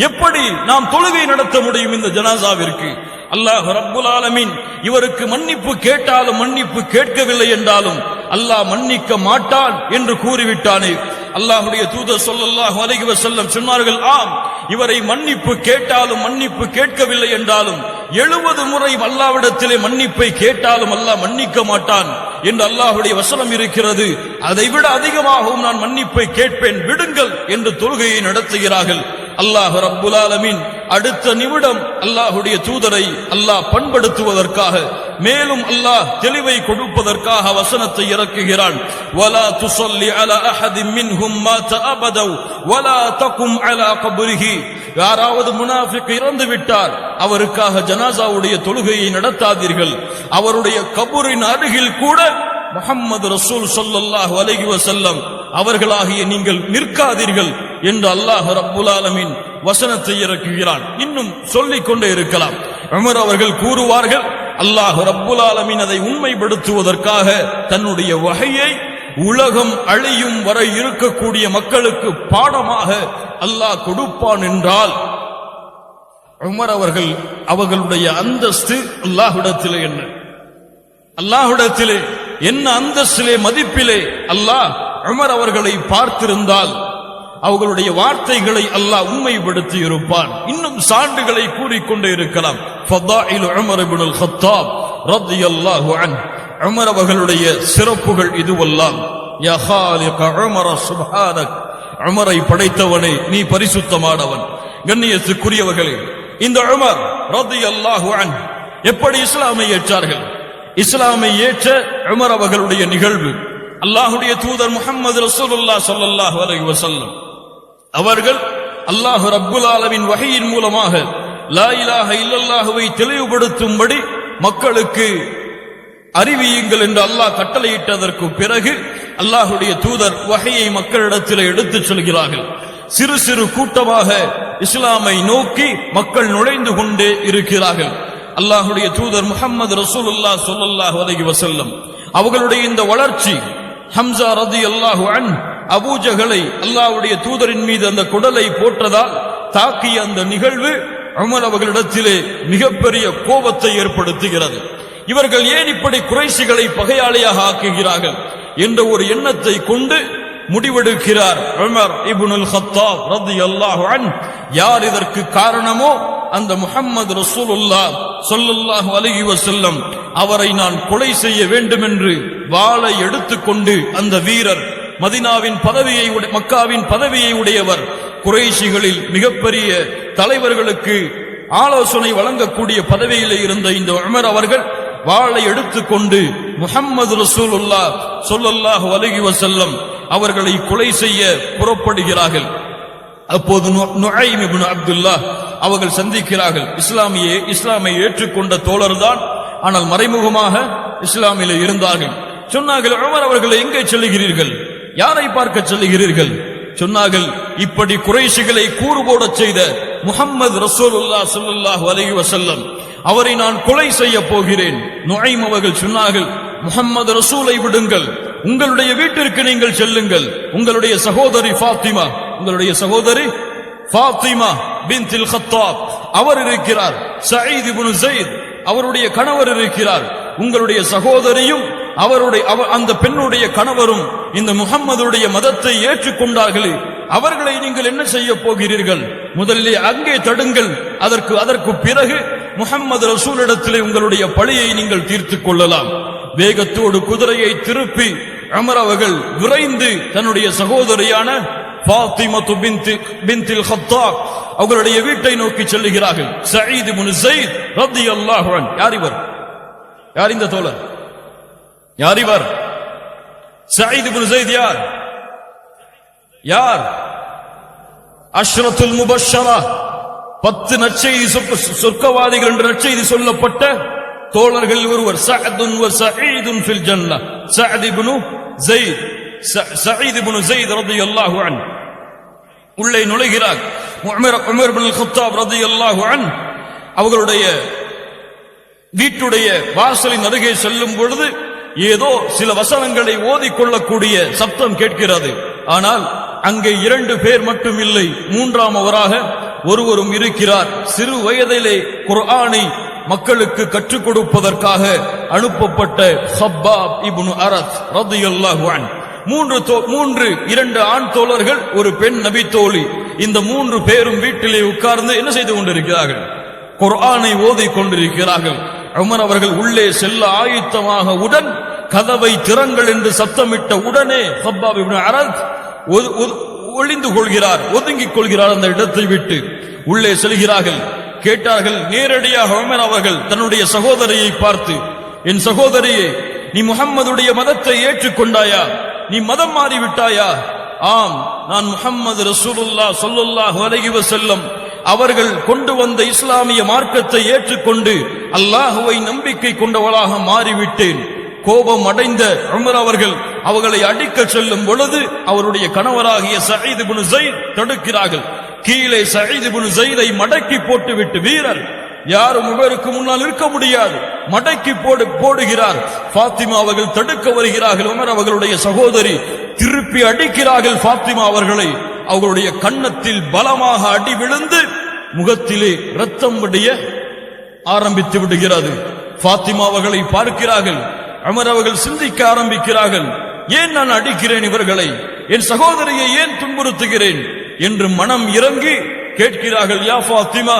எப்படி நாம் தொழுகை நடத்த முடியும் இந்த ஜனாசாவிற்கு? அல்லாஹ் ரப்புல் ஆலமீன் இவருக்கு மன்னிப்பு கேட்டாலும் மன்னிப்பு கேட்கவில்லை என்றாலும் அல்லாஹ் மன்னிக்க மாட்டான் என்று கூறிவிட்டானே. அல்லாஹ்வுடைய தூதர் ஸல்லல்லாஹு அலைஹி வஸல்லம் சொன்னார்கள், ஆம், இவரை மன்னிப்பு கேட்டாலும் மன்னிப்பு கேட்கவில்லை என்றாலும் 70 முறை அல்லாஹ்விடத்திலே மன்னிப்பை கேட்டாலும் அல்லாஹ் மன்னிக்க மாட்டான் என்று அல்லாஹ்வுடைய வசனம் இருக்கிறது. அதைவிட அதிகமாகவும் நான் மன்னிப்பை கேட்பேன், விடுங்கள் என்று தொழுகையை நடத்துகிறார்கள். அல்லாஹ் ரப்புல் ஆலமீன் அடுத்த நிமிடம் அல்லாஹ்வுடைய தூதரை அல்லாஹ் பண்படுத்துவதற்காக, மேலும் அல்லாஹ் தெளிவை கொடுப்பதற்காக வசனத்தை இறக்குகிறான். வலா துஸல்லி அலா அஹதின் மின்ஹும் மாத அபதா வலா தகும் அலா கப்ரிஹி, யாராவது முனாஃபிக் இறந்து விட்டார் அவருக்காக ஜனாசாவுடைய தொழுகையை நடத்தாதீர்கள், அவருடைய கபரின் அருகில் கூட முஹம்மது ரசூல் ஸல்லல்லாஹு அலைஹி வஸல்லம் அவர்களாகிய நீங்கள் நிற்காதீர்கள் என்று அல்லாஹ் ரப்புல் ஆலமீன் வசனத்தை இறக்குகிறான். இன்னும் சொல்லிக் கொண்டே இருக்கலாம். உமர் அவர்கள் கூறுவார்கள், அல்லாஹ் ரப்புல் ஆலமீன் அதை உண்மைப்படுத்துவதற்காக தன்னுடைய வஹையை உலகம் அழியும் வரை இருக்கக்கூடிய மக்களுக்கு பாடமாக அல்லாஹ் கொடுப்பான் என்றால், உமர் அவர்கள் அவர்களுடைய அந்தஸ்து அல்லாஹ்விடத்திலே என்ன, அல்லாஹ்விடத்திலே என்ன அந்தஸ்திலே மதிப்பிலே அல்லாஹ் உமர் அவர்களை பார்த்திருந்தால் அவர்களுடைய வார்த்தைகளை அல்லாஹ் உண்மைப்படுத்தி இருப்பான். இன்னும் சான்றுகளை கூறிக்கொண்டே இருக்கலாம். ஃபதாயில் உமர் இப்னுல் கத்தாப் ரலியல்லாஹு அன்ஹு, உமர் அவர்களுடைய சிறப்புகள் இதுவெல்லாம். யா காலிக உமர் சுப்ஹானக், உமரை படைத்தவனே நீ பரிசுத்தமானவன். கண்ணியத்துக்குரியவர்களே, இந்த உமர் ரலியல்லாஹு அன்ஹு எப்படி இஸ்லாமை ஏற்றார்கள்? இஸ்லாமை ஏற்ற உமர் அவர்களுடைய நிகழ்வு, அல்லாஹ்வுடைய தூதர் முஹம்மது ரசூலுல்லாஹ் ஸல்லல்லாஹு அலைஹி வஸல்லம் அவர்கள் அல்லாஹ் ரப்புல் ஆலமீன் வஹீயின் மூலமாக லா இலாஹ இல்லல்லாஹுவை தெளிவுபடுத்தும்படி மக்களுக்கு அறிவியுங்கள் என்று அல்லாஹ் கட்டளையிட்டதற்கு பிறகு அல்லாஹ்வுடைய தூதர் வஹீயை மக்களிடத்தில் எடுத்துச் செல்கிறார்கள். சிறு சிறு கூட்டமாக இஸ்லாமை நோக்கி மக்கள் நுழைந்து கொண்டே இருக்கிறார்கள். அல்லாஹ்வுடைய தூதர் முஹம்மது ரசூலுல்லாஹ் ஸல்லல்லாஹு அலைஹி வஸல்லம் அவர்களுடைய இந்த வளர்ச்சி, ஹம்ஸா ரலியல்லாஹு அன்ஹு அபூஜஹலை அல்லாஹ்வுடைய தூதரின் மீது அந்த குடலை போட்டதால் தாக்கிய அந்த நிகழ்வு உமர் அவர்களிடத்திலே மிகப்பெரிய கோபத்தை ஏற்படுத்துகிறது. இவர்கள் ஏன் இப்படி குறைஷிகளை பகையாளியாக ஆக்குகிறார்கள் என்ற ஒரு எண்ணத்தை கொண்டு முடிவெடுக்கிறார் உமர் இப்னுல் கத்தாப் ரலியல்லாஹு அன்ஹு. யார் இதற்கு காரணமோ அந்த முஹம்மது ரசூலுல்லாஹ் ஸல்லல்லாஹு அலைஹி வஸல்லம் அவரை நான் கொலை செய்ய வேண்டும் என்று வாளை எடுத்துக்கொண்டு அந்த வீரர் மதீனாவின் பதவியை, மக்காவின் பதவியை உடையவர், குறைஷிகளில் மிகப்பெரிய தலைவர்களுக்கு ஆலோசனை வழங்கக்கூடிய பதவியில் இருந்த இந்த உமர் அவர்கள் வாளை எடுத்துக்கொண்டு முஹம்மது ரசூலுல்லாஹ் ஸல்லல்லாஹு அலைஹி வஸல்லம் அவர்களை கொலை செய்ய புறப்படுகிறார்கள். அப்போது நுஐம் இப்னு அப்துல்லாஹ் அவர்கள் சந்திக்கிறார்கள். இஸ்லாமை ஏற்றுக்கொண்ட தோழர்தான், ஆனால் மறைமுகமாக இஸ்லாமிலே இருந்தார்கள். சொன்னார்கள், உமர் அவர்களை எங்கே செல்லுகிறீர்கள், யாரை பார்க்க செல்லுகிறீர்கள்? சொன்னார்கள், இப்படி குறைஷிகளை கூறு போடச் செய்த முஹம்மது ரசூலுல்லாஹ் ஸல்லல்லாஹு அலைஹி வஸல்லம் அவரை நான் கொலை செய்ய போகிறேன். நுஐம் அவர்கள் சொன்னார்கள், முஹம்மது ரசூலை விடுங்கள், உங்களுடைய வீட்டிற்கு நீங்கள் செல்லுங்கள். உங்களுடைய சகோதரி ஃபாத்திமா, உங்களுடைய சகோதரி ஃபாத்திமா பின்த் கத்தாப் அவர் இருக்கிறார், சயீத் இப்னு ஸைத் அவருடைய கணவர் இருக்கிறார். உங்களுடைய சகோதரியும் அவருடைய அந்த பெண்ணுடைய கணவரும் இந்த முஹம்மதுடைய மதத்தை ஏற்றுக்கொண்டார்களே, அவர்களை நீங்கள் என்ன செய்ய போகிறீர்கள்? முதலிலே அங்கே தடுங்கள், அதற்கு பிறகு முஹம்மது ரசூலிடத்திலே உங்களுடைய பழியை நீங்கள் தீர்த்துக் கொள்ளலாம். வேகத்தோடு குதிரையை திருப்பி உமர் அவர்கள் விரைந்து தன்னுடைய சகோதரியான ஃபாத்திமத்து பின்தில் கத்தாப் அவர்களுடைய வீட்டை நோக்கி செல்லுகிறார்கள். சயீத் இப்னு ஸைத் ரலியல்லாஹு அன்ஹு. யார் இவர்? யார் இந்த தோழர்? யார் இவர்? சயீத் இப்னு ஸைத் யார்? யார்? அஷ்ரத்துல் முபஷ்ஷரா 10 நற்செய்தி சொர்க்கவாதிகள் என்ற நற்செய்தி சொல்லப்பட்ட தோழர்கள் ஒருவர். சஅதுன் வ சயீதுன் ஃபில் ஜன்னah. சஅத் இப்னு ஸைத், சயீத் இப்னு ஸைத் ரலியல்லாஹு அன்ஹு உள்ளே நுழைகிறார். உமர் இப்னு கத்தாப் ரலியல்லாஹு அன்ஹு அவர்களுடைய வீட்டுடைய வாசலின் அருகே செல்லும் பொழுது ஏதோ சில வசனங்களை ஓதிக்கொள்ளக்கூடிய சப்தம் கேட்கிறது. ஆனால் அங்கே 2 பேர் மட்டும் இல்லை, 3ஆமவராக ஒருவரும் இருக்கிறார். சிறு வயதிலே குர்ஆனை மக்களுக்கு கற்றுக் கொடுப்பதற்காக அனுப்பப்பட்ட ஹப்பாப் இப்னு அரத் ரலியல்லாஹு அன்ஹு. 2 ஆண் தோழர்கள், ஒரு பெண் நபி தோழி. இந்த 3 பேரும் வீட்டிலே உட்கார்ந்து என்ன செய்து கொண்டிருக்கிறார்கள்? குர்ஆனை ஓதிக் கொண்டிருக்கிறார்கள். உமர் அவர்கள் உள்ளே செல்ல ஆயத்தமாக உடன் கதவை திறங்கள் என்று சத்தமிட்ட உடனே ஹப்பாப் இப்னு அரத் ஒளிந்து கொள்கிறார், ஒதுங்கிக் கொள்கிறார். அந்த இடத்தை விட்டு உள்ளே செல்கிறார்கள். கேட்டார்கள் நேரடியாக உமர் அவர்கள் தன்னுடைய சகோதரியை பார்த்து, என் சகோதரியே, நீ முஹம்மதுடைய மதத்தை ஏற்றுக்கொண்டாயா? நீ மதம் மாறிவிட்டாயா? ஆம், நான் முஹம்மது ரசூலுல்லாஹ் ஸல்லல்லாஹு அலைஹி வஸல்லம் அவர்கள் கொண்டு வந்த இஸ்லாமிய மார்க்கத்தை ஏற்றுக்கொண்டு அல்லாஹுவை நம்பிக்கை கொண்டவளாக மாறிவிட்டேன். கோபம் அடைந்த உமர் அவர்கள் அவர்களை அடிக்க செல்லும் பொழுது அவருடைய கணவராகிய சயீத் இப்னு ஸைத் தடுக்கிறார்கள். கீழே சயீத் இப்னு ஸைதை மடக்கி போட்டுவிட்டு, வீரர் யாரும் உமருக்கு முன்னால் இருக்க முடியாது, மடக்கி போடுகிறார். ஃபாத்திமா அவர்கள் தடுக்க வருகிறார்கள். உமர் அவர்களுடைய சகோதரி திருப்பி அடிக்கிறார்கள் ஃபாத்திமா அவர்களை. அவர்களுடைய கன்னத்தில் பலமாக அடி விழுந்து முகத்திலே ரத்தம் வடிய ஆரம்பித்து விடுகிறது. ஃபாத்திமா அவர்களை பார்க்கிறார்கள். உமர் அவர்கள் சிந்திக்க ஆரம்பிக்கிறார்கள், ஏன் நான் அடிக்கிறேன் இவர்களை? என் சகோதரியை ஏன் துன்புறுத்துகிறேன் என்று மனம் இறங்கி கேட்கிறார்கள், யா ஃபாத்திமா,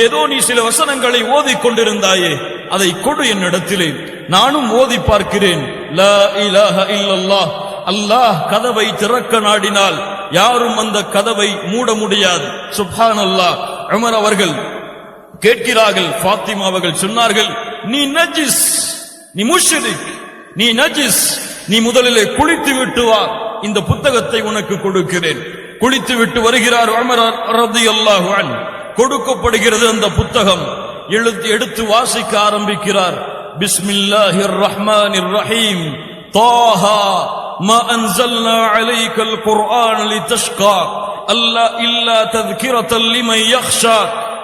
ஏதோ நீ சில வசனங்களை ஓதிக் கொண்டிருந்தாயே, அதை கொடு என்னிடத்திலே, நானும் ஓதி பார்க்கிறேன். லா இலாஹ இல்லல்லாஹ், அல்லாஹ் கதவை திறக்க நாடினால் யாரும் அந்த கதவை மூட முடியாது. சுப்ஹானல்லாஹ். உமர் அவர்கள் கேட்கிறார்கள். ஃபாத்திமா அவர்கள் சொன்னார்கள், நீ நஜிஸ், நீ முஷ்ரிக், நீ நஜிஸ், நீ முதலிலே குளித்து விட்டு வா, இந்த புத்தகத்தை உனக்கு கொடுக்கிறேன். குளித்து விட்டு வருகிறார் உமர் ரலியல்லாஹு அன்ஹு. கொடுக்கப்படுகிறது அந்த புத்தகம். எடுத்து வாசிக்க ஆரம்பிக்கிறார். பிஸ்மில்லாஹிர் ரஹ்மானிர் ரஹீம். தாஹா மா அன்ஸல்னா அலைக்கல் குர்ஆன லிதஷ்கா இல்லா தذكرةً லிமன் யக்ஷா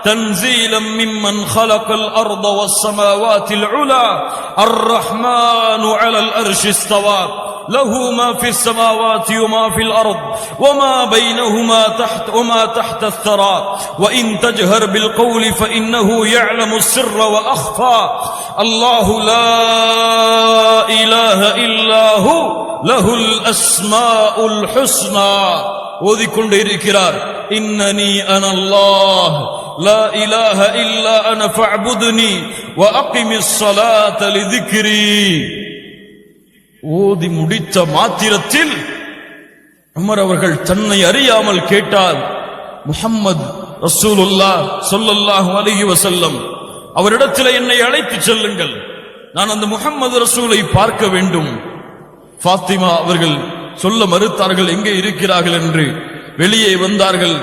تنزيلا ممن خلق الأرض والسماوات العلى الرحمن على الأرش استوى له ما في السماوات وما في الأرض وما بينهما تحت الثرى وإن تجهر بالقول فإنه يعلم السر وأخفى الله لا إله إلا هو له الأسماء الحسنى. ஓதிக்கொண்டே இருக்கிறார். இன்னனி அனல்லாஹ் லா இலாஹ இல்லா அன ஃபஅபுத்னி வ அகிமிஸ் ஸலாத லிذிக்ரி. ஓதி முடித்த மாத்திரத்தில் உமர் அவர்கள் தன்னை அறியாமல் கேட்டார், முஹம்மது ரசூலுல்லாஹ் ஸல்லல்லாஹு அலைஹி வஸல்லம் அவரிடத்தில் என்னை அழைத்து செல்லுங்கள், நான் அந்த முஹம்மது ரசூலை பார்க்க வேண்டும். ஃபாத்திமா அவர்கள் சொல்ல மறுத்தார்கள், எங்கே இருக்கிறார்கள் என்று. வெளியே வந்தார்கள்.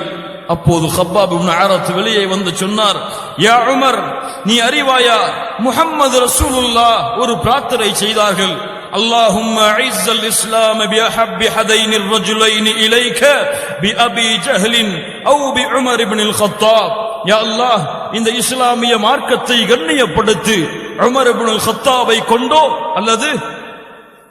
அப்போது ஹப்பாப் இப்னு அரத் வெளியே வந்து சொன்னார், யா உமர், நீ அறிவாயா, முஹம்மது ரசூலுல்லாஹ் ஒரு பிரார்த்தனை செய்தார்கள். اللهم اعز الاسلام باحب هذين الرجلين اليك بابي جهل او بعمر بن الخطاب. யா அல்லாஹ், இந்த இஸ்லாமிய மார்க்கத்தை கண்ணியப்படுத்து, உமர் இப்னுல் கத்தாபை கொண்டோ அல்லது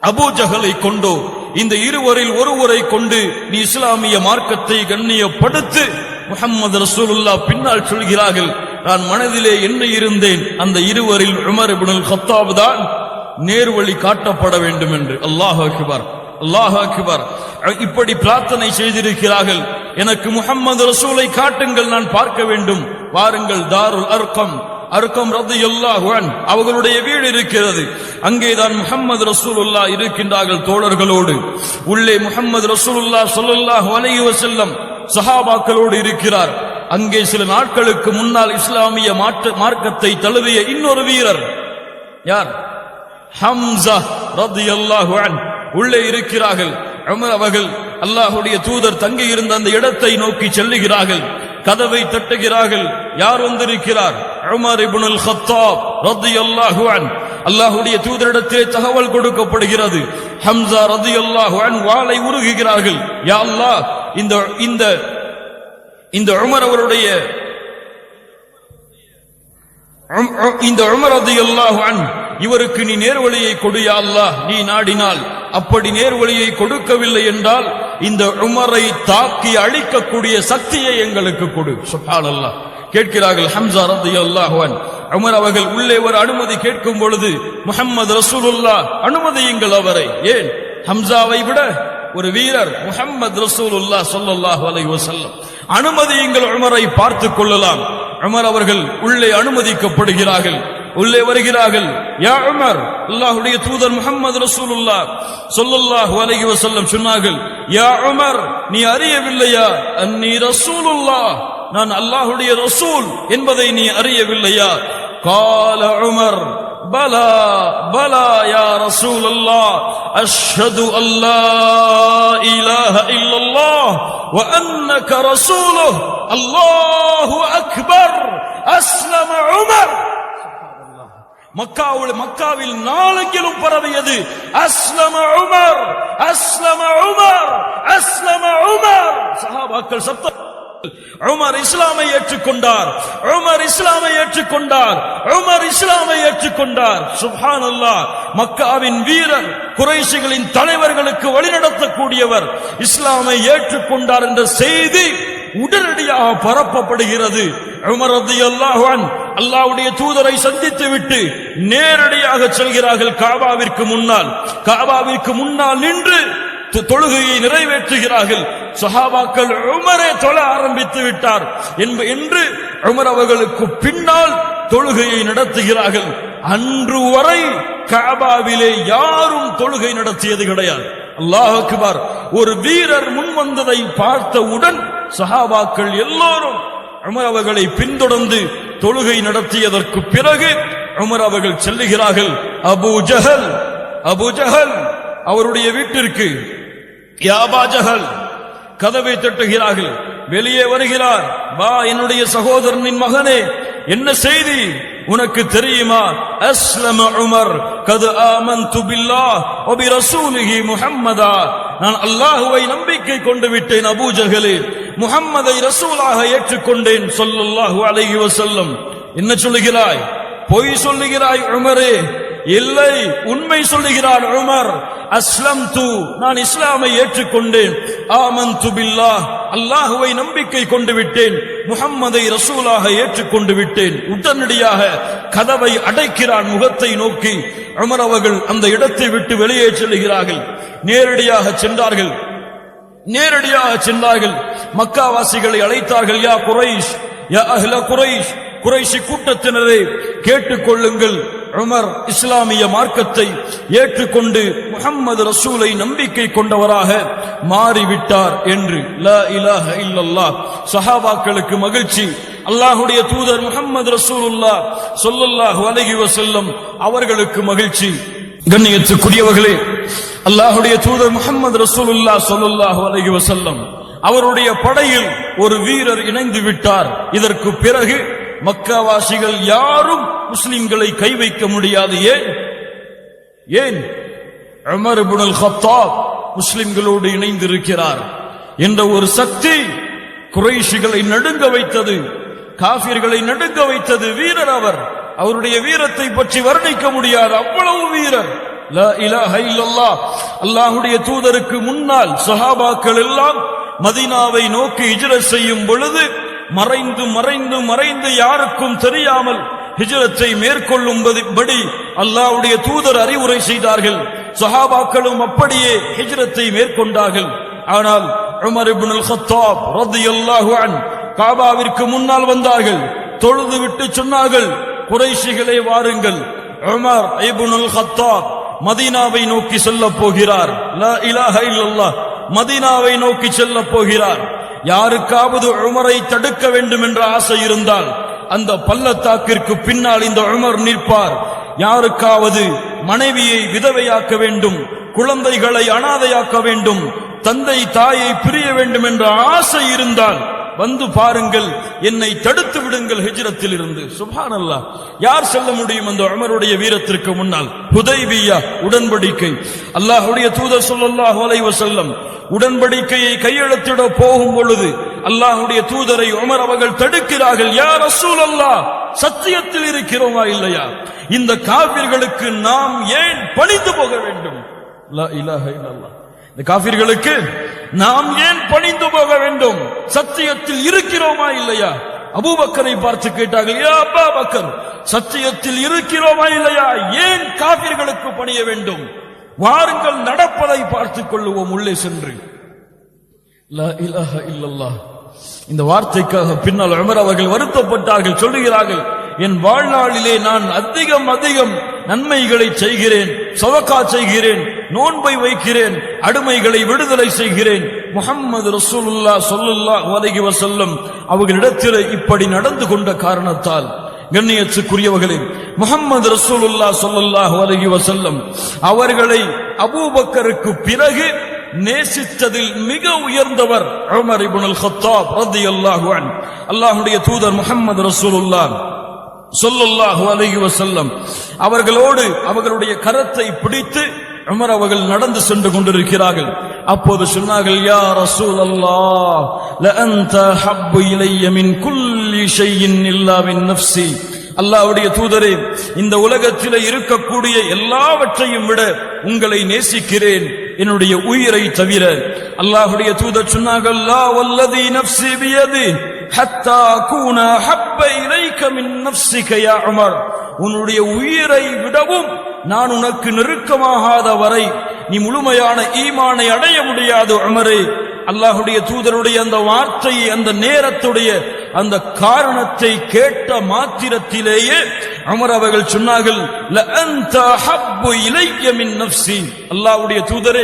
அபூ ஜஹலை கொண்டோ, இந்த இருவரில் ஒருவரை கொண்டு நீ இஸ்லாமிய மார்க்கத்தை கண்ணியப்படுத்து. முஹம்மது ரசூலுல்லாஹ் பின்னால் சொல்கிறார்கள், நான் மனதிலே என்ன இருந்தேன், அந்த இருவரில் உமர் இப்னுல் கத்தாப் தான் நேர்வழி காட்டப்பட வேண்டும் என்று. அல்லாஹு அக்பர், அல்லாஹு அக்பர். இப்படி பிரார்த்தனை செய்திருக்கிறார்கள். எனக்கு முஹம்மது ரசூலை காட்டுங்கள், நான் பார்க்க வேண்டும். வாருங்கள், தாருல் அர்கம் அர்கம் ரலியல்லாஹு அன்ஹு அவர்களுடைய வீடு இருக்கிறது. அங்கேதான் முஹம்மது ரசூலுல்லாஹ் இருக்கின்றார்கள் தோழர்களோடு. உள்ளே முஹம்மது ரசூலுல்லாஹ் ஸல்லல்லாஹு அலைஹி வஸல்லம் சஹாபாக்களோடு இருக்கிறார். அங்கே சில நாட்களுக்கு முன்னால் இஸ்லாமிய மார்க்கத்தை தழுவிய இன்னொரு வீரர் யார்? ஹம்ஸா ரலியல்லாஹு அன்ஹு உள்ளே இருக்கிறார்கள். உமர் அவர்கள் அல்லாஹ்வுடைய தூதர் தங்கி இருந்த அந்த இடத்தை நோக்கி செல்லுகிறார்கள். கதவை தட்டுகிறார்கள். யார் வந்திருக்கிறார்? உமர் இப்னுல் கத்தாப் ரலியல்லாஹு அன்ஹு. அல்லாஹ்வுடைய தூதரிடத்திலே தகவல் கொடுக்கப்படுகிறது. ஹம்ஸா ரலியல்லாஹு அன்ஹு வாளை உருகுகிறார்கள். யா அல்லாஹ், இந்த உமர் அவருடைய உமர் ரலியல்லாஹு அன்ஹு இவருக்கு நீ நேர்வழியை கொடு யா அல்லாஹ், நீ நாடினால். அப்படி நேர்வழியை கொடுக்கவில்லை என்றால் இந்த உமரை தாக்கி அழிக்கக்கூடிய சக்தியை எங்களுக்கு கொடு. சுப்ஹானல்லாஹ். கேட்கிறார்கள் ஹம்ஸா ரலியல்லாஹு அன்ஹு. உமர் அவர்கள் உள்ளே ஒரு அனுமதி கேட்கும் பொழுது முஹம்மது ரசூலுல்லாஹ் அனுமதியுங்கள் அவரை. ஏன்? ஹம்ஸாவை விட ஒரு வீரர் முஹம்மது ரசூலுல்லாஹ் ஸல்லல்லாஹு அலைஹி வஸல்லம். அனுமதியுங்கள், உமரை பார்த்துக் கொள்ளலாம். உமர் அவர்கள் உள்ளே அனுமதிக்கப்படுகிறார்கள். உள்ளே வருகிறார்கள். யா உமர், அல்லாஹ்வுடைய தூதர் முஹம்மது ரசூலுல்லாஹ் ஸல்லல்லாஹு அலைஹி வஸல்லம் சொன்னார்கள், யா உமர், நீ அறியவில்லையா அன்னி ரசூலுல்லாஹ், நான் அல்லாஹ்வுடைய ரசூல் என்பதை நீ அறியவில்லையா? قال عمر بلى بلى يا رسول الله أشهد أن لا إله إلا الله وأنك رسوله الله أكبر. أسلم عمر. மக்காவில் நாளெங்கிலும் பரவியது அஸ்லம உமர், அஸ்லம உமர், அஸ்லம உமர். சஹாபாக்கள் சத்தம். உமர் இஸ்லாமை ஏற்றுக்கொண்டார், உமர் இஸ்லாமை ஏற்றுக்கொண்டார், உமர் இஸ்லாமை ஏற்றுக்கொண்டார். சுப்ஹானல்லாஹ். மக்காவின் வீரர், குறைஷிகளின் தலைவர்களுக்கு வழிநடத்தக்கூடியவர் இஸ்லாமை ஏற்றுக்கொண்டார் என்ற செய்தி உடனடியாக பரப்பப்படுகிறது. உமர் ரலியல்லாஹு அன்ஹு அல்லாஹ்வுடைய தூதரை சந்தித்து விட்டு நேரடியாக செல்கிறார்கள் காபாவிற்கு முன்னால். காபாவிற்கு முன்னால் நின்று தொழுகையை நிறைவேற்றுகிறார்கள். சஹாபாக்கள் உமரே தொழ ஆரம்பித்து விட்டார் என்று உமர் அவர்களுக்கு பின்னால் தொழுகையை நடத்துகிறார்கள். அன்று வரை காபாவிலே யாரும் தொழுகை நடத்தியது கிடையாது. அல்லாஹ் அக்பர். ஒரு வீரர் முன் வந்ததை பார்த்தவுடன் சஹாபாக்கள் எல்லோரும் உமர் அவர்களை பின்தொடர்ந்து தொழுகை நடத்தியதற்கு பிறகு உமர் அவர்கள் செல்லுகிறார்கள் அபூ ஜஹல் அவருடைய வீட்டிற்கு. யா அபா ஜஹல், கதவை தட்டுகிறார்கள். வெளியே வருகிறார். வா, என்னுடைய சகோதரனின் மகனே, என்ன செய்தி உனக்கு தெரியுமா? அஸ்லம உமர் கத் ஆமன்து பில்லாஹ் வ பி ரசூலிஹி முஹம்மதா. நான் அல்லாஹ்வை நம்பிக்கை கொண்டு விட்டேன் அபூ ஜஹலே, முஹம்மதை ரசூலாக ஏற்றுக்கொண்டேன் ஸல்லல்லாஹு அலைஹி வஸல்லம். என்ன சொல்லுகிறாய்? பொய் சொல்லுகிறாய் உமரே. இல்லை, உண்மை சொல்லுகிறார் உமர். அஸ்லம்து, நான் இஸ்லாமை ஏற்றுக்கொண்டேன். ஆமன்து பில்லாஹ், அல்லாஹ்வை நம்பிக்கை கொண்டு விட்டேன். முஹம்மதை ரசூலாக ஏற்றுக்கொண்டு விட்டேன். உடனடியாக கதவை அடைக்கிறான் முகத்தை நோக்கி. உமர் அவர்கள் அந்த இடத்தை விட்டு வெளியே செல்கிறார்கள். நேரடியாக சென்றார்கள். மக்காவாசிகளை அழைத்தார்கள். யா குரைஷ், யா அஹ்ல குரைஷ், குறைஷி கூட்டத்தினரே கேட்டுக்கொள்ளுங்கள், உமர் இஸ்லாமிய மார்க்கத்தை ஏற்றுக்கொண்டு முஹம்மது ரசூலை நம்பிக்கை கொண்டவராக மாறிவிட்டார் என்று. லா இலாஹ இல்லல்லாஹ். சஹாபாக்களுக்கு மகிழ்ச்சி. அல்லாஹ்வுடைய தூதர் முஹம்மது ரசூலுல்லாஹ் ஸல்லல்லாஹு அலைஹி வஸல்லம் அவர்களுக்கு மகிழ்ச்சி. கண்ணியத்துக்குரியவர்களே, அல்லாஹ்வுடைய தூதர் முஹம்மது ரசூலுல்லாஹ் ஸல்லல்லாஹு அலைஹி வஸல்லம் அவருடைய படையில் ஒரு வீரர் இணைந்து விட்டார். இதற்கு பிறகு மக்காவாசிகள் யாரும் முஸ்லிம்களை கை வைக்க முடியாது. ஏன்? உமர் இப்னுல் கத்தாப் முஸ்லிம்களோடு இணைந்திருக்கிறார் என்ற ஒரு சக்தி குறைஷிகளை நடுங்க வைத்தது, காஃபிர்களை நடுங்க வைத்தது. வீரர் அவர். அவருடைய வீரத்தை பற்றி வர்ணிக்க முடியாது, அவ்வளவு வீரர். லா இலாஹ இல்லல்லாஹ். அல்லாஹ்வுடைய தூதருக்கு முன்னால் சஹாபாக்கள் எல்லாம் மதீனாவை நோக்கி ஹிஜ்ரத் செய்யும் பொழுது மறைந்து யாருக்கும் தெரியாமல் ஹிஜ்ரத்தை மேற்கொள்ளும்படி அல்லாஹ்வுடைய தூதர் அறிவுரை செய்தார்கள். சஹாபாக்களும் அப்படியே ஹிஜ்ரத்தை மேற்கொண்டார்கள். ஆனால் உமர் இப்னுல் கத்தாப் ரலியல்லாஹு அன்ஹு காபாவிற்கு முன்னால் வந்தார்கள். தொழுது விட்டு சொன்னார்கள், குறைஷிகளே வாருங்கள், உமர் இப்னுல் கத்தாப் மதீனாவை நோக்கி செல்லப் போகிறார். லா இலாஹ இல்லல்லாஹ், மதீனாவை நோக்கி செல்லப் போகிறார். யாருக்காவது உமரை தடுக்க வேண்டும் என்ற ஆசை இருந்தால் அந்த பள்ளத்தாக்கிற்கு பின்னால் இந்த உமர் நிற்பார். யாருக்காவது மனைவியை விதவையாக்க வேண்டும், குழந்தைகளை அனாதையாக்க வேண்டும், தந்தை தாயை பிரிய வேண்டும் என்ற ஆசை இருந்தால் வந்து பாருங்கள், என்னை தடுத்து விடுங்கள் ஹிஜ்ரத்தில் இருந்து. சுப்ஹானல்லாஹ், யார் செல்ல முடியும் அந்த உமருடைய வீரத்திற்கு முன்னால்? ஹுதைபியா உடன்படிக்கை, அல்லாஹ்வுடைய தூதர் ஸல்லல்லாஹு அலைஹி வஸல்லம் உடன்படிக்கையை கையெழுத்திட போகும் பொழுது அல்லாஹ்வுடைய தூதரை உமர் அவர்கள் தடுக்கிறார்கள். யா ரசூலல்லாஹ், சத்தியத்தில் இருக்கிறோமா இல்லையா? இந்த காபிர்களுக்கு நாம் ஏன் பணிந்து போக வேண்டும்? லா இலாஹ இல்லல்லாஹ், இந்த காபிர்களுக்கு நாம் ஏன் பணிந்து போக வேண்டும்? சத்தியத்தில் இருக்கிறோமா இல்லையா? அபூபக்கரை பார்த்து கேட்டார்கள், யா அபூ பக்கர், சத்தியத்தில் இருக்கிறோமா இல்லையா? ஏன் காபிர்களுக்கு பணிய வேண்டும்? வாருங்கள், நடப்பதை பார்த்துக் கொள்ளுவோம் உள்ளே சென்று. லா இலாஹ இல்லல்லாஹ், இந்த வார்த்தைக்காக பின்னால் உமர் அவர்கள் வருத்தப்பட்டார்கள். சொல்லுகிறார்கள், என் வாழ்நாளிலே நான் அதிகம் நன்மைகளை செய்கிறேன், சதகா செய்கிறேன், நோன்பை வைக்கிறேன், அடிமைகளை விடுதலை செய்கிறேன். முஹம்மது ரசூலுல்லாஹ் ஸல்லல்லாஹு அலைஹி வஸல்லம் அவர்களிடத்தில் இப்படி நடந்து கொண்ட காரணத்தால், கண்ணியத்துக்குரியவர்களே, முஹம்மது ரசூலுல்லாஹ் ஸல்லல்லாஹு அலைஹி வஸல்லம் அவர்களை அபூபக்கருக்கு பிறகு நேசித்ததில் மிக உயர்ந்தவர் உமர் இப்னுல் கத்தாப் ரலியல்லாஹு அன்ஹு. அல்லாஹ்வுடைய தூதர் முஹம்மது ரசூலுல்லாஹ் ஸல்லல்லாஹு அலைஹி வஸல்லம் அவர்களோடு அவர்களுடைய கரத்தை பிடித்து உமர் அவர்கள் நடந்து சென்று கொண்டிருக்கிறார்கள். அப்போது சொன்னார்கள், யா ரசூலல்லாஹ், லா அன்த ஹப்பு இலைய மின் குல்லி ஷைஇன் இல்லா மின் நஃப்ஸி. அல்லாஹ்வுடைய தூதரே, இந்த உலகத்திலே இருக்கக்கூடிய எல்லாவற்றையும் விட உங்களை நேசிக்கிறேன், என்னுடைய உயிரை தவிர. அல்லாஹ்வுடைய தூதர் சொன்னார்கள், லா வல்லதி நஃப்ஸி பியதி ஹத்தா கூனா ஹப்ப இலைக மின் நஃப்ஸிக யா உமர். உன்னுடைய உயிரை விடவும் நான் உனக்கு நெருக்கமாகாத வரை நீ முழுமையான ஈமானை அடைய முடியாது உமரே. அல்லாஹ்வுடைய தூதருடைய அந்த வார்த்தையை, அந்த நேரத்துடைய அந்த காரணத்தை கேட்ட மாத்திரத்திலேயே உமர் அவர்கள் சொன்னார்கள், லா அன்த ஹப்பு இலைய மின் நஃப்ஸி. அல்லாஹ்வுடைய தூதரே,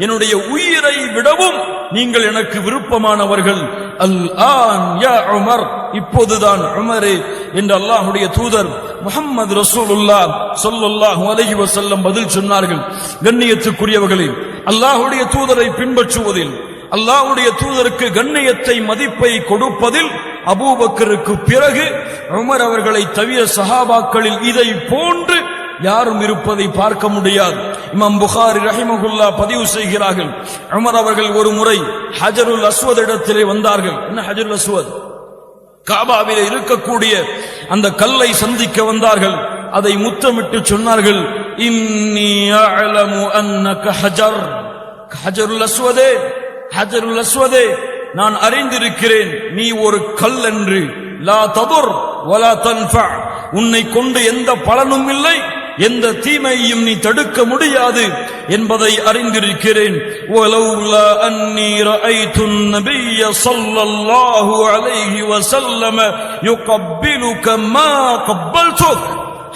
என்னுடைய உயிரை விடவும் நீங்கள் எனக்கு விருப்பமானவர்கள். அல் ஆன் யா உமர், இப்போதுதான் உமரே என்று அல்லாஹ்வுடைய தூதர் முஹம்மது ரசூலுல்லாஹ் ஸல்லல்லாஹு அலைஹி வஸல்லம் பதில் சொன்னார்கள். கண்ணியத்துக்குரியவர்களே, அல்லாஹ்வுடைய தூதரை பின்பற்றுவதில், அல்லாஹ்வுடைய தூதருக்கு கண்ணியத்தை மதிப்பை கொடுப்பதில் அபூபக்கருக்கு பிறகு உமர் அவர்களை தவிர சஹாபாக்களில் இதை போன்று யாரும் இருப்பதை பார்க்க முடியாது. இமாம் புகாரி ரஹிமஹுல்லாஹ் பதிவு செய்கிறார்கள், உமர் அவர்கள் ஒரு முறை ஹஜருல் அஸ்வத் இடத்திலே வந்தார்கள். என்ன ஹஜருல் அஸ்வத்? காபாவிலே இருக்கக்கூடிய அந்த கல்லை சந்திக்க வந்தார்கள். அதை முத்தமிட்டு சொன்னார்கள், இன்னி அஅலமு அன்னக ஹஜர். ஹஜருல் அஸ்வதே, ஹஜருல் அஸ்வதே, நான் அறிந்திருக்கிறேன் நீ ஒரு கல் என்று. லா ததுர் வலா தன்ஃபா, உன்னை கொண்டு எந்த பலனும் இல்லை, எந்த தீமையும் நீ தடுக்க முடியாது என்பதை அறிந்திருக்கிறேன். வலௌலா அன்னி ரஅய்துன் நபிய்ய ஸல்லல்லாஹு அலைஹி வஸல்லம் யுகப்பிலுக மா கப்பல்துக்.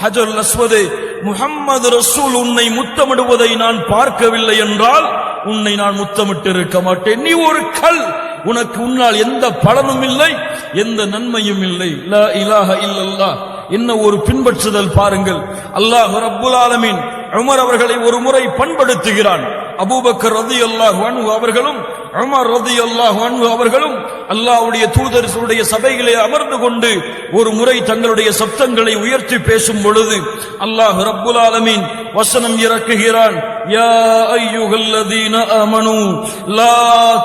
ஹஜருல் அஸ்வதே, முஹம்மது ரசூல் உன்னை முத்தமிடுவதை நான் பார்க்கவில்லை என்றால் உன்னை நான் முத்தமிட்டு இருக்க மாட்டேன். நீ ஒரு கல், உனக்கு உன்னால் எந்த பலனும் இல்லை, எந்த நன்மையும் இல்லை. லா இலாஹ இல்லல்லாஹ், என்ன ஒரு பின்பற்றுதல் பாருங்கள். அல்லாஹ் ரப்புல் ஆலமீன் உமர் அவர்களை ஒரு முறை பண்படுத்துகிறான். அபூபக்கர் ரலியல்லாஹு அன்ஹு அவர்களும் உமர் ரலியல்லாஹு அன்ஹு அவர்களும் அல்லாஹ்வுடைய தூதருடைய சபையிலே அமர்ந்து கொண்டு ஒரு முறை தங்களுடைய சப்தங்களை உயர்த்தி பேசும் பொழுது அல்லாஹ் ரப்புல் ஆலமீன் வசனம் இறக்குகிறான், யா அய்யுஹல்லதீன ஆமனூ லா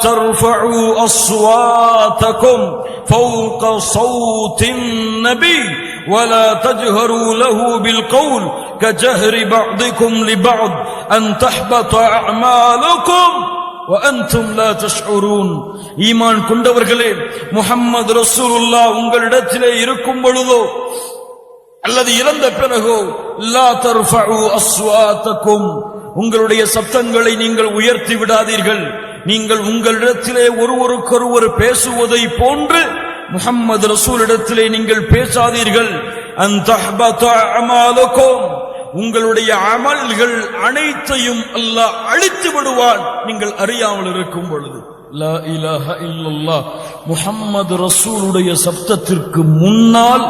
தர்ஃபஉ அஸ்வாதகும் ஃபௌக ஸௌத்தின் நபி ولا تجهروا له بالقول كجهر بعضكم لبعض أن تحبط أعمالكم وأنتم لا تشعرون. ஈமான் கொண்டவர்களே, முஹம்மது ரசூலுல்லாஹ் உங்களிடத்திலே இருக்கும் பொழுதோ அல்லது இறந்த பிறகோ, லா தர்ஃபஉ அஸ்வாதகும், உங்களுடைய சப்தங்களை நீங்கள் உயர்த்தி விடாதீர்கள். நீங்கள் உங்களிடத்திலே ஒருவருக்கொருவர் பேசுவதை போன்று முஹம்மது ரசூலிடத்திலே நீங்கள் பேசாதீர்கள். அன் தஹ்பத அமாலுக்கும், உங்களுடைய அமல்கள் அனைத்தையும் அல்லாஹ் அழித்து விடுவான் நீங்கள் அறியாமல் இருக்கும் பொழுது. லா இலாஹ இல்லல்லாஹ் முஹம்மது ரசூலுடைய சப்தத்திற்கு முன்னால்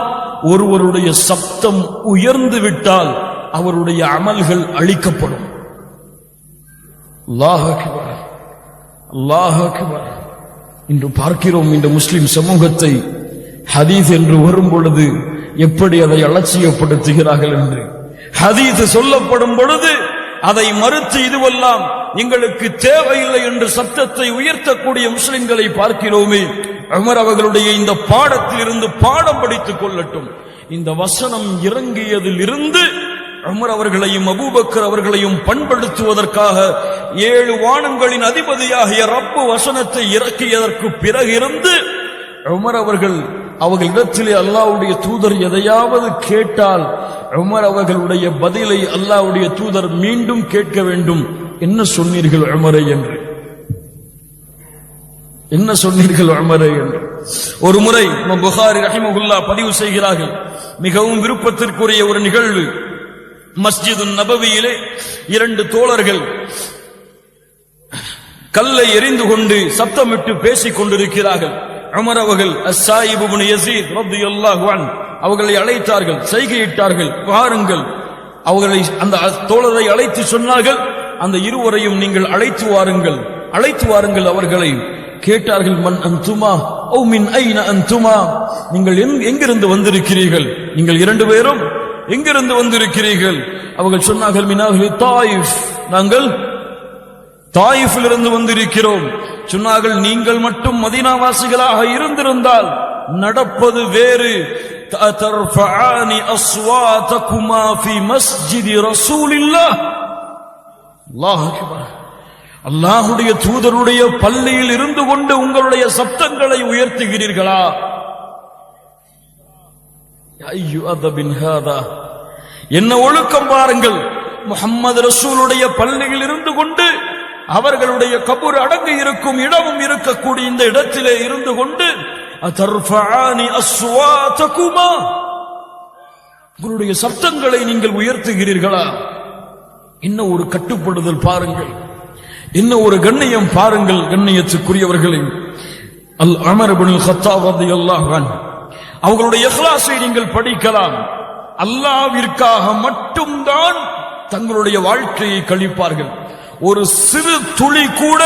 ஒருவருடைய சப்தம் உயர்ந்து விட்டால் அவருடைய அமல்கள் அழிக்கப்படும். அல்லாஹ் அக்பர், அல்லாஹ் அக்பர். இன்று பார்க்கிறோம் இந்த முஸ்லிம் சமூகத்தை ஹதீஸ் என்று வரும் பொழுது எப்படி அதை அலட்சியப்படுத்துகிறார்கள் என்று. ஹதீஸ் சொல்லப்படும் பொழுது அதை மறுத்து இதுவெல்லாம் எங்களுக்கு தேவையில்லை என்று சத்தத்தை உயர்த்தக்கூடிய முஸ்லிம்களை பார்க்கிறோமே. உமர் அவர்களுடைய இந்த பாடத்தில் இருந்து பாடம் படித்துக் கொள்ளட்டும். இந்த வசனம் இறங்கியதில் இருந்து உமர் அவர்களையும் அபூபக்கர் அவர்களையும் பண்படுத்துவதற்காக 7 வானங்களின் அதிபதியாகிய ரப்பு வசனத்தை இறக்கியதற்கு பிறகு இருந்து உமர் அவர்களிடத்திலே அல்லாஹ்வுடைய தூதர் எதையாவது கேட்டால் உமர் அவர்களுடைய பதிலை அல்லாஹ்வுடைய தூதர் மீண்டும் கேட்க வேண்டும். என்ன சொன்னீர்கள் உமரே என்று, என்ன சொன்னீர்கள் உமரே என்று. ஒரு முறை புகாரி ரஹிமஹுல்லாஹ் பதிவு செய்கிறார்கள், மிகவும் விருப்பத்திற்குரிய ஒரு நிகழ்வு. மஸ்ஜிது நபவியிலே 2 தோழர்கள் கல்லை எறிந்து கொண்டு சத்தமிட்டு பேசிக் கொண்டிருக்கிறார்கள். உமர் அவர்கள் அஸ்ஸாயிப் இப்னு யஸீத் ரலியல்லாஹு அன்ஹு அவர்களை அழைத்தார்கள், செய்கையிட்டார்கள், வாருங்கள். அவர்களை அந்த தோழரை அழைத்து சொன்னார்கள், அந்த இருவரையும் நீங்கள் அழைத்து வாருங்கள், அழைத்து வாருங்கள். அவர்களை கேட்டார்கள், மன் அன்துமா ஓ மின் ஐன அன்துமா, நீங்கள் எங்கிருந்து வந்திருக்கிறீர்கள், நீங்கள் 2 பேரும் எங்கிருந்து வந்திருக்கிறீர்கள்? அவர்கள் சொன்னார்கள், மின் அஹ்லி தாயிஃப், நாங்கள் தாயிஃபிலிருந்து வந்திருக்கிறோம். சொன்னார்கள், நீங்கள் மட்டும் மதீனாவாசிகளாக இருந்திருந்தால் நடப்பது வேறு. தர்ஃபஆனி அஸ்வாதகுமா ஃபீ மஸ்ஜிதி ரசூலில்லாஹ். அல்லாஹ் அக்பர். அல்லாஹ்வுடைய தூதருடைய பள்ளியில் இருந்து கொண்டு உங்களுடைய சப்தங்களை உயர்த்துகிறீர்களா? ஐயோ அதபின் ஹாதா, என்ன ஒழுக்கம் பாருங்கள். முஹம்மது ரசூலுடைய பள்ளியில் இருந்து கொண்டு அவர்களுடைய கபூர் அடங்கி இருக்கும் இடமும் இருக்கக்கூடிய இந்த இடத்திலே இருந்து கொண்டு அதர்ஃபஆனி அஸ்வாதகுமா, உங்களுடைய சப்தங்களை நீங்கள் உயர்த்துகிறீர்களா? என்ன ஒரு கட்டுப்படுதல் பாருங்கள், என்ன ஒரு கண்ணியம் பாருங்கள். கண்ணியத்துக்குரியவர்களே, உமர் இப்னு கத்தாப் ரலியல்லாஹு அன்ஹு அவர்களுடைய இக்லாஸை நீங்கள் படிக்கலாம். அல்லாஹ்விற்காக மட்டும்தான் தங்களுடைய வாழ்க்கையை கழிப்பார்கள். ஒரு சிறு துளி கூட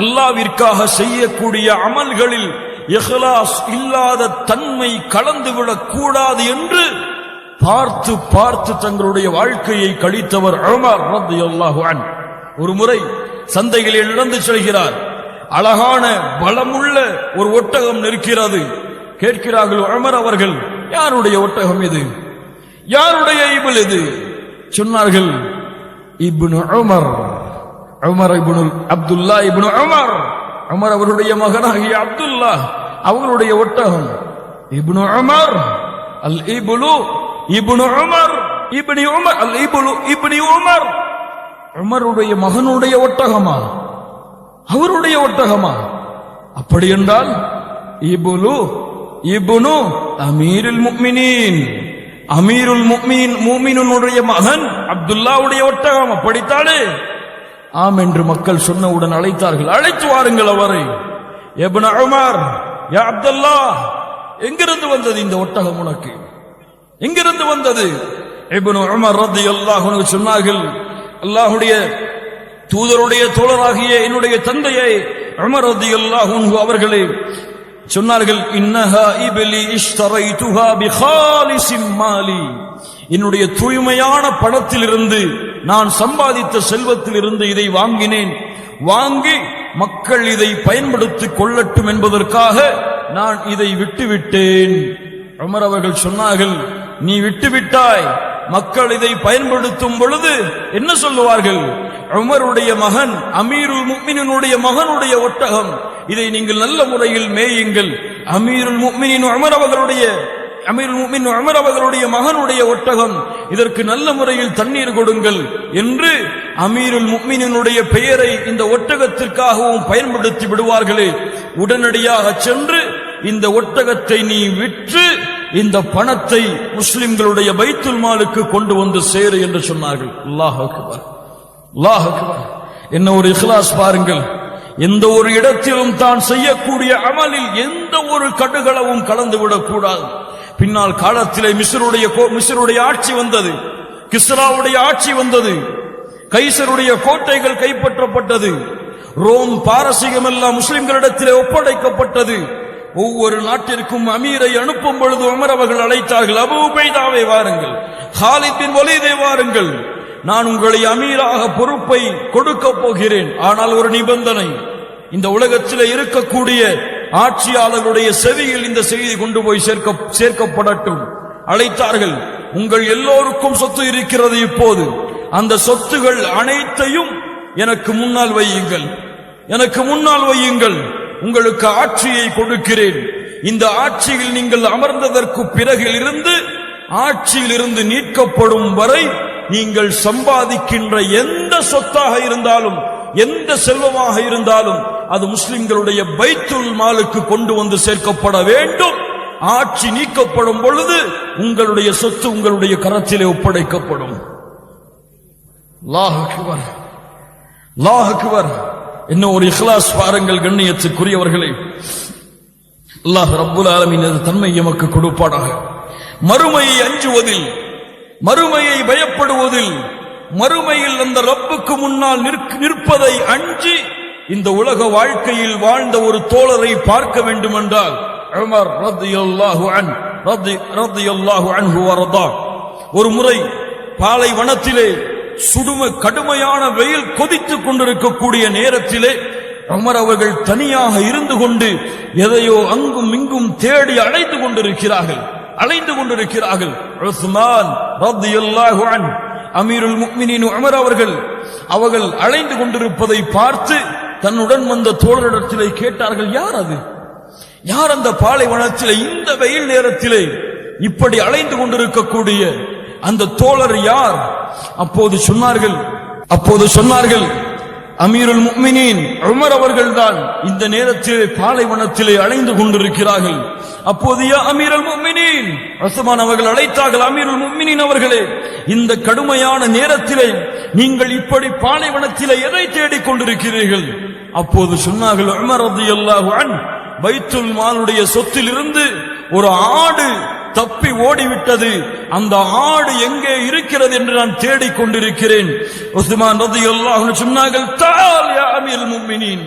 அல்லாஹ்விற்காக செய்யக்கூடிய அமல்களில் இக்லாஸ் இல்லாத தன்மை கலந்துவிடக் கூடாது என்று பார்த்து பார்த்து தங்களுடைய வாழ்க்கையை கழித்தவர் உமர் ரலியல்லாஹு அன்ஹு. ஒரு முறை சந்தையிலே நடந்து செல்கிறார். அழகான பலமுள்ள ஒரு ஒட்டகம் நிற்கிறது. கேட்கிறார்கள் உமர் அவர்கள், யாருடைய ஒட்டகம் இது, யாருடைய இபில் இது? சொன்னார்கள், இப்னு உமர், உமர் இப்னு அப்துல்லா இப்னு உமர், உமர் அவருடைய மகனாகிய அப்துல்லா அவர்களுடைய ஒட்டகம். இப்னு உமர் அல் இப்லு இப்னு Umar ibn Omar al இப்லு ibn Umar, உமருடைய மகனுடைய ஒட்டகமா, அவருடைய ஒட்டகமா? அப்படி என்றால் இப்லு இப்னு அமீருல் முஃமினீன், அமீருல் முஃமினீன் மூமினுடைய மகன் அப்துல்லாவுடைய ஒட்டகம். அப்படித்தானே? ஆம் என்று மக்கள் சொன்னவுடன் அழைத்தார்கள், அழைத்து வாருங்கள் அவரை. இப்னு உமர், யா அப்துல்லா, எங்கிருந்து வந்தது இந்த ஒட்டகம் உனக்கு, எங்கிருந்து வந்தது? இப்னு உமர் ரலியல்லாஹு அன்ஹு சொன்னார்கள், அல்லாஹ்வுடைய தூதருடைய தோழராகிய என்னுடைய தந்தையை உமர் ரலியல்லாஹு அன்ஹு அவர்களே சொன்னார்கள், இன்னஹா இப்லி இஷ்தரைதுஹா பிகாலிஸின் மாலி, என்னுடைய தூய்மையான பணத்திலிருந்து நான் சம்பாதித்த செல்வத்திலிருந்து இதை வாங்கினேன். வாங்கி மக்கள் இதை பயன்படுத்திக் கொள்ளட்டும் என்பதற்காக நான் இதை விட்டுவிட்டேன். உமர் அவர்கள் சொன்னார்கள், நீ விட்டுவிட்டாய், மக்கள் இதை பயன்படுத்தும் பொழுது என்ன சொல்லுவார்கள்? உமருடைய மகன் அமீருல் முஃமினீனுடைய மகனுடைய ஒட்டகம், இதை நீங்கள் நல்ல முறையில் மேயுங்கள். அமீருல் முஃமினீன் உமர் அவர்களுடைய மகனுடைய ஒட்டகம், இதற்கு நல்ல முறையில் தண்ணீர் கொடுங்கள் என்று அமீருல் முஃமினீனுடைய பெயரை இந்த ஒட்டகத்திற்காகவும் பயன்படுத்தி விடுவார்களே. உடனடியாக சென்று இந்த ஒட்டகத்தை நீ விற்று இந்த பணத்தை முஸ்லிம்களுடைய பைத்துல் மாலுக்கு கொண்டு வந்து சேரு என்று சொன்னார்கள். அல்லாஹ் அக்பர், அல்லாஹ் அக்பர். என்ன ஒரு இக்லாஸ் பாருங்கள். எந்த ஒரு இடத்திலும் தான் செய்யக்கூடிய அமலில் எந்த ஒரு கடுகளவும் கலந்துவிடக் கூடாது. பின்னால் காலத்திலே மிஸ்ருடைய ஆட்சி வந்தது, கிஸ்ராவுடைய ஆட்சி வந்தது, கைசருடைய கோட்டைகள் கைப்பற்றப்பட்டது, ரோம் பாரசீகம் எல்லாம் முஸ்லிம்களிடத்திலே ஒப்படைக்கப்பட்டது. ஒவ்வொரு நாட்டிற்கும் அமீரை அனுப்பும் பொழுது உமர் அவர்கள் அழைத்தார்கள், அபூ உபைதாவை வாருங்கள், ஹாலித் பின் வலீதை வாருங்கள், நான் உங்களை அமீராக பொறுப்பை கொடுக்க போகிறேன். ஆனால் ஒரு நிபந்தனை, இந்த உலகத்தில் இருக்கக்கூடிய ஆட்சியாளர்களுடைய செவியில் இந்த செய்தி கொண்டு போய் சேர்க்கப்படட்டும். அழைத்தார்கள். உங்கள் எல்லோருக்கும் சொத்து இருக்கிறது, இப்போது அந்த சொத்துகள் அனைத்தையும் எனக்கு முன்னால் வையுங்கள், எனக்கு முன்னால் வையுங்கள், உங்களுக்கு ஆட்சியை கொடுக்கிறேன். இந்த ஆட்சியில் நீங்கள் அமர்ந்ததற்கு பிறகு இருந்து ஆட்சியில் இருந்து நீக்கப்படும் வரை நீங்கள் சம்பாதிக்கின்ற எந்த சொத்தாக இருந்தாலும், எந்த செல்வமாக இருந்தாலும் அது முஸ்லிம்களுடைய பைத்துல் மாலுக்கு கொண்டு வந்து சேர்க்கப்பட வேண்டும். ஆட்சி நீக்கப்படும் பொழுது உங்களுடைய சொத்து உங்களுடைய கரத்திலே ஒப்படைக்கப்படும். அல்லாஹ் அக்பர், அல்லாஹ் அக்பர். என்ன ஒரு இக்லாஸ் பாருங்கள் கண்ணியத்துக்குரியவர்களே. அல்லாஹ் ரப்புல் ஆலமீன் தன்மை எமக்கு கொடுப்பாடாக. மறுமையை அஞ்சுவதில், மறுமையை பயப்படுவதில், மறுமையில் அந்த ரப்புக்கு முன்னால் நிற்பதை அஞ்சி இந்த உலக வாழ்க்கையில் வாழ்ந்த ஒரு தோழரை பார்க்க வேண்டும் என்றால் உமர் ரலியல்லாஹு அன்ஹு வர்தா ஒரு முறை பாலைவனத்திலே கடுமையான வெயில் கொதித்துக் கொண்டிருக்கக்கூடிய நேரத்திலே உமர் அவர்கள் தனியாக இருந்து கொண்டு எதையோ அங்கும் இங்கும் தேடி அலைந்து கொண்டிருக்கிறார்கள். உஸ்மான் ரலியல்லாஹு அன்ஹு அமீருல் முஃமினீன் உமர் அவர்கள் அலைந்து கொண்டிருப்பதை பார்த்து தன்னுடன் வந்த தோழரிடத்திலே கேட்டார்கள், யார் அது? யார் அந்த பாலைவனத்திலே இந்த வெயில் நேரத்திலே இப்படி அலைந்து கொண்டிருக்கக்கூடிய அந்த தோழர் யார்? அப்போது சொன்னார்கள் அமீருல் முஃமினீன் உமர் அவர்கள் தான் இந்த நேரத்திலே பாலைவனத்திலே அலைந்து கொண்டிருக்கிறார்கள். அப்போது யா அமீருல் முஃமினீன், உஸ்மான் அவர்கள் அழைத்தார்கள், அமீருல் முஃமினீன் அவர்களே, இந்த கடுமையான நேரத்திலே நீங்கள் இப்படி பாலைவனத்திலே எதை தேடிக் கொண்டிருக்கிறீர்கள்? அப்போது சொன்னார்கள், உமர் ரலியல்லாஹு அன்ஹு பைத்துல் மாலுடைய சொத்திலிருந்து ஒரு ஆடு தப்பி ஓடிவிட்டது, அந்த ஆடு எங்கே இருக்கிறது என்று நான் தேடிக் கொண்டிருக்கிறேன். உஸ்மான் ரலியல்லாஹு அன்ஹு சொன்னார்கள், தஆல் யா அமீருல் முஃமினீன்,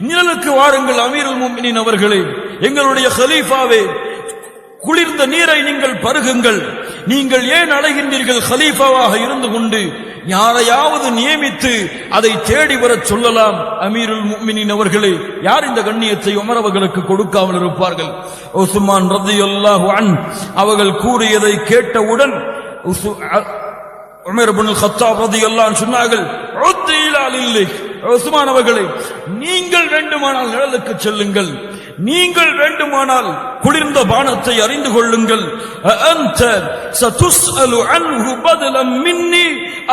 நிழலுக்கு வாருங்கள் அமீருல் முஃமினீன் அவர்களே, எங்களுடைய கலீஃபாவே, குளிர்ந்த நீரை நீங்கள் பருகுங்கள். நீங்கள் ஏன் அலைகின்றீர்கள்? கலீஃபாவாக இருந்து கொண்டு யாரையாவது நியமித்து அதை தேடி வர சொல்லலாம். அமீருல் முஃமினீன் அவர்களே, யார் இந்த கண்ணியத்தை உமர் அவர்களுக்கு கொடுக்காமல் இருப்பார்கள்? உஸ்மான் ரலியல்லாஹு அன்ஹு அவர்கள் கூறியதை கேட்டவுடன் உமர் இப்னு கத்தாப் ரலியல்லாஹு அன்ஹு சொன்னார்கள், உத்தி இலா லில்லிக், உஸ்மான் அவர்களே, நீங்கள் வேண்டுமானால் நிழலுக்கு செல்லுங்கள், நீங்கள் வேண்டுமானால் குளிர்ந்த பானத்தை அறிந்து கொள்ளுங்கள். அன்த சதுஸ்அலு அன்ஹு பதலன் மின்னி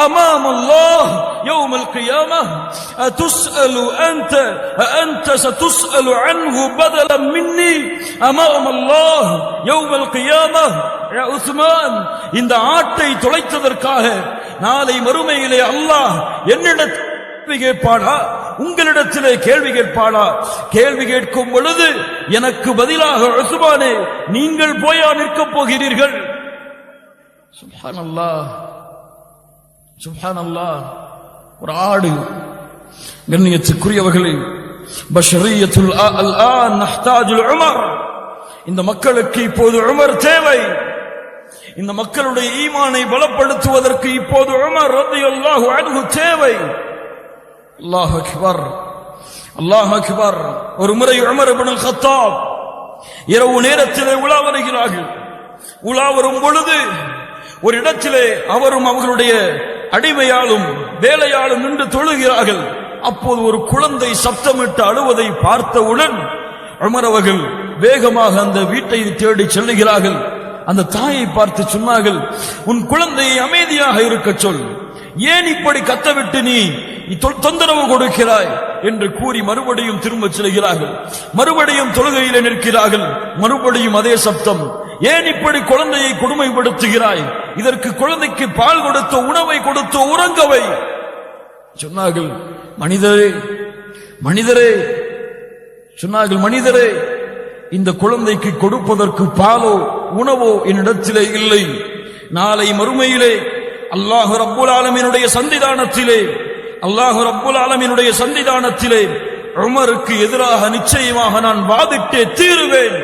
அமாம் அல்லாஹ் யௌமல் கியாமஹ். அதுஸ்அலு அன்த சதுஸ்அலு அன்ஹு பதலன் மின்னி அமாம் அல்லாஹ் யௌமல் கியாமஹ். யா உஸ்மான், இந்த ஆட்டை தொலைத்ததற்காக நாளை மறுமையிலே அல்லாஹ் என்னிடத்தில் கேட்பானா? உங்களிடத்திலே கேள்வி கேட்பானா? கேள்வி கேட்கும் பொழுது எனக்கு பதிலாக உஸ்மானே நீங்கள் போயா நிற்கப் போகிறீர்கள்? சுப்ஹானல்லாஹ், சுப்ஹானல்லாஹ். ஒரு ஆடு. கண்ணியத்துக்குரியவர்களே, பஷரியத்துல் அல்ஆன் நஹ்தாஜுல் உமர், இந்த மக்களுக்கு இப்போது உமர் தேவை. இந்த மக்களுடைய ஈமானை பலப்படுத்துவதற்கு இப்போது உமர் ரலியல்லாஹு அன்ஹு தேவை. அல்லாஹ் அக்பர், அல்லாஹ் அக்பர். ஒரு முறை உமர் இப்னு கத்தாப் இரவு நேரத்திலே உலா வருகிறார்கள். உலா வரும் பொழுது ஒரு இடத்திலே அவரும் அவர்களுடைய அடிமையாலும் வேலையாலும் நின்று தொழுகிறார்கள். அப்போது ஒரு குழந்தை சப்தமிட்டு அழுவதை பார்த்தவுடன் உமர் அவர்கள் வேகமாக அந்த வீட்டை தேடி செல்லுகிறார்கள். அந்த தாயை பார்த்து சொன்னார்கள், உன் குழந்தையை அமைதியாக இருக்க சொல், ஏன் இப்படி கத்தவிட்டு நீ தொந்தரவு கொடுக்கிறாய் என்று கூறி மறுபடியும் திரும்ப செல்கிறார்கள். மறுபடியும் தொழுகையிலே நிற்கிறார்கள். மறுபடியும் அதே சப்தம். ஏன் இப்படி குழந்தையை கொடுமைப்படுத்துகிறாய்? இதற்கு குழந்தைக்கு பால் கொடுத்த, உணவை கொடுத்த, உறங்கவை. சொன்னார்கள், மனிதரே மனிதரே சொன்னார்கள், மனிதரே, இந்த குழந்தைக்கு கொடுப்பதற்கு பாலோ உணவோ என்னிடத்திலே இல்லை. நாளை மறுமையிலே அல்லாஹ் ரப்புல் ஆலமீனுடைய சந்திதானத்திலே உமருக்கு எதிராக நிச்சயமாக நான் வாதிட்டே தீருவேன்.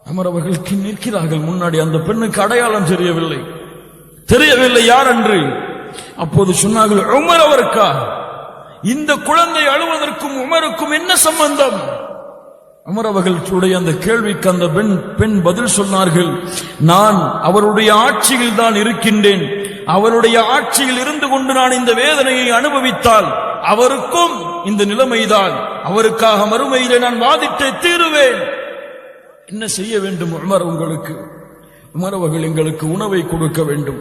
உமர் அவர்கள் நிற்கிறார்கள் முன்னாடி. அந்த பெண்ணுக்கு அடையாளம் தெரியவில்லை யார் என்று. அப்போது சொன்னார்கள், உமர் அவருக்கா? இந்த குழந்தை அழுவதற்கும் உமருக்கும் என்ன சம்பந்தம்? உமர் அவர்களுடைய அந்த கேள்விக்கு அந்த பெண் பதில் சொன்னார்கள், நான் அவருடைய ஆட்சியில் தான் இருக்கின்றேன். அவருடைய ஆட்சியில் இருந்து கொண்டு நான் இந்த வேதனையை அனுபவித்தால் அவருக்கும் இந்த நிலைமைதான். அவருக்காக மறுமையிலே நான் வாதிட்டே தீருவேன். என்ன செய்ய வேண்டும் உமர் உங்களுக்கு? உமர் அவர்கள், எங்களுக்கு உணவை கொடுக்க வேண்டும்.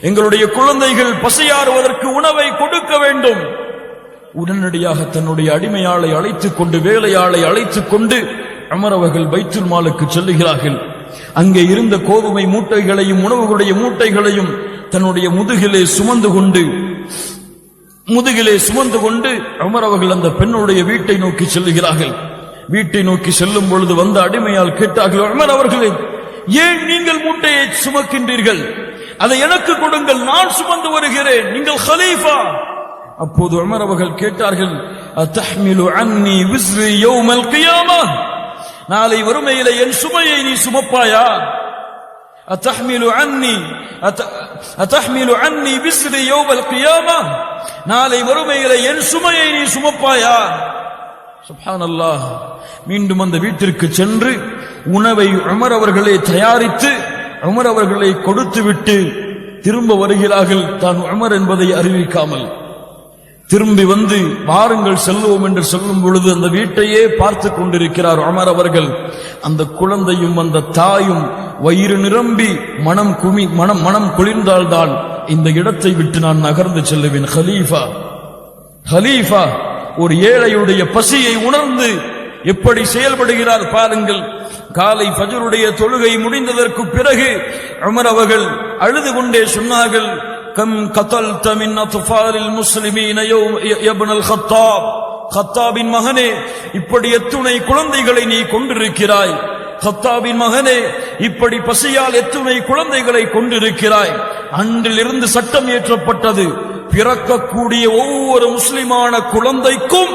எங்களுடைய குழந்தைகள் பசியாறுவதற்கு உணவை கொடுக்க வேண்டும். உடனடியாக தன்னுடைய அடிமையாளை அழைத்துக் கொண்டு, வேலையாளை அழைத்துக் கொண்டு உமர் அவர்கள் பைத்துல் மாலுக்கு செல்லுகிறார்கள். அங்கே இருந்த கோதுமை மூட்டைகளையும் உணவுகளுடைய மூட்டைகளையும் தன்னுடைய முதுகிலே சுமந்து கொண்டு உமர் அவர்கள் அந்த பெண்ணுடைய வீட்டை நோக்கி செல்லுகிறார்கள். வீட்டை நோக்கி செல்லும் பொழுது வந்த அடிமையால் கேட்டார்கள், உமர் அவர்களே, ஏன் நீங்கள் மூட்டையை சுமக்கின்றீர்கள்? அதை எனக்கு கொடுங்கள், நான் சுமந்து வருகிறேன், நீங்கள் கலீஃபா. அப்போது உமர் அவர்கள் கேட்டார்கள், அத்தஹ்மிலு அன்னி விஸ்ரி யௌமல் கியாமஹ், நாளை வறுமையிலே என் சுமையை நீ சுமப்பாயா? அத்தஹ்மிலு அன்னி விஸ்ரி யௌமல் கியாமஹ், நாளை வறுமையிலே என் சுமையை நீ சுமப்பாயா? சுப்ஹானல்லாஹ். மீண்டும் அந்த வீட்டிற்கு சென்று உணவை உமர் அவர்களே தயாரித்து உமர் அவர்களை கொடுத்துவிட்டு திரும்ப வருகிறார்கள். தான் உமர் என்பதை அறிவிக்காமல் திரும்பி வந்து வாருங்கள் செல்வோம் என்று சொல்லும் பொழுது அந்த வீட்டையே பார்த்து கொண்டிருக்கிறார் உமர் அவர்கள். அந்த குழந்தையும் அந்த தாயும் வயிறு நிரம்பி மனம் குளிர்ந்தால்தான் இந்த இடத்தை விட்டு நான் நகர்ந்து செல்லுவேன். ஹலீஃபா ஒரு ஏழையுடைய பசியை உணர்ந்து எப்படி செயல்படுகிறார் பாருங்கள். காலை ஃபஜ்ருடைய தொழுகை முடிந்ததற்கு பிறகு உமர் அவர்கள் அழுது கொண்டே சொன்னார்கள், கம் கதல்த மின் அத்ஃபாலில் முஸ்லிமீன யப்னல் கத்தாப், கத்தாபின் மகனே, இப்படி எத்துணை குழந்தைகளை நீ கொண்டிருக்கிறாய். கத்தாபின் மகனே, இப்படி பசியால் எத்துணை குழந்தைகளை கொண்டிருக்கிறாய். அன்றிலிருந்து சட்டம் இயற்றப்பட்டது, பிறக்கக்கூடிய ஒவ்வொரு முஸ்லிமான குழந்தைக்கும்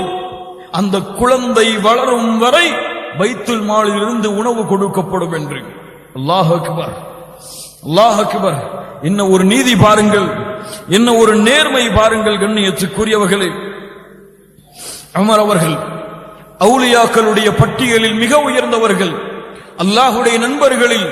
அந்த குழந்தை வளரும் வரை பைத்துல் மாலில் இருந்து உணவு கொடுக்கப்படும் என்று. அல்லாஹ் அக்பர், அல்லாஹ் அக்பர். என்ன ஒரு நீதி பாருங்கள், என்ன ஒரு நேர்மை பாருங்கள். கண்ணியத்துக்குரியவர்களே, உமர் அவர்கள் அவுலியாக்களுடைய பட்டியலில் மிக உயர்ந்தவர்கள். அல்லாஹுடைய நண்பர்களில்,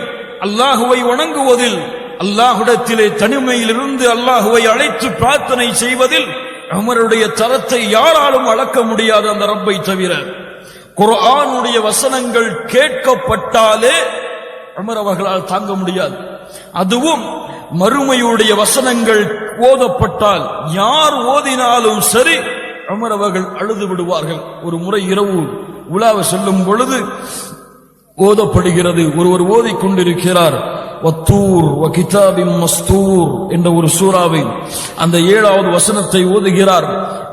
அல்லாஹுவை வணங்குவதில், அல்லாஹுடத்திலே தனிமையிலிருந்து அல்லாஹுவை அழைத்து பிரார்த்தனை செய்வதில் உமருடைய தரத்தை யாராலும் அளக்க முடியாது, அந்த ரப்பை தவிர. குர்ஆனுடைய வசனங்கள் கேட்கப்பட்டாலே உமர் அவர்களால் தாங்க முடியாது. அதுவும் மறுமையுடைய வசனங்கள் ஓதப்பட்டால் யார் ஓதினாலும் சரி உமர் அவர்கள் அழுது விடுவார்கள். ஒரு முறை இரவு உலாவ செல்லும் பொழுது ஓதப்படுகிறது. ஒருவர் ஓதிக்கொண்டிருக்கிறார், வத்தூர் வகிதாபின் மஸ்தூர் என்ற ஒரு சூறாவை அந்த 7வது வசனத்தை ஓதுகிறார்.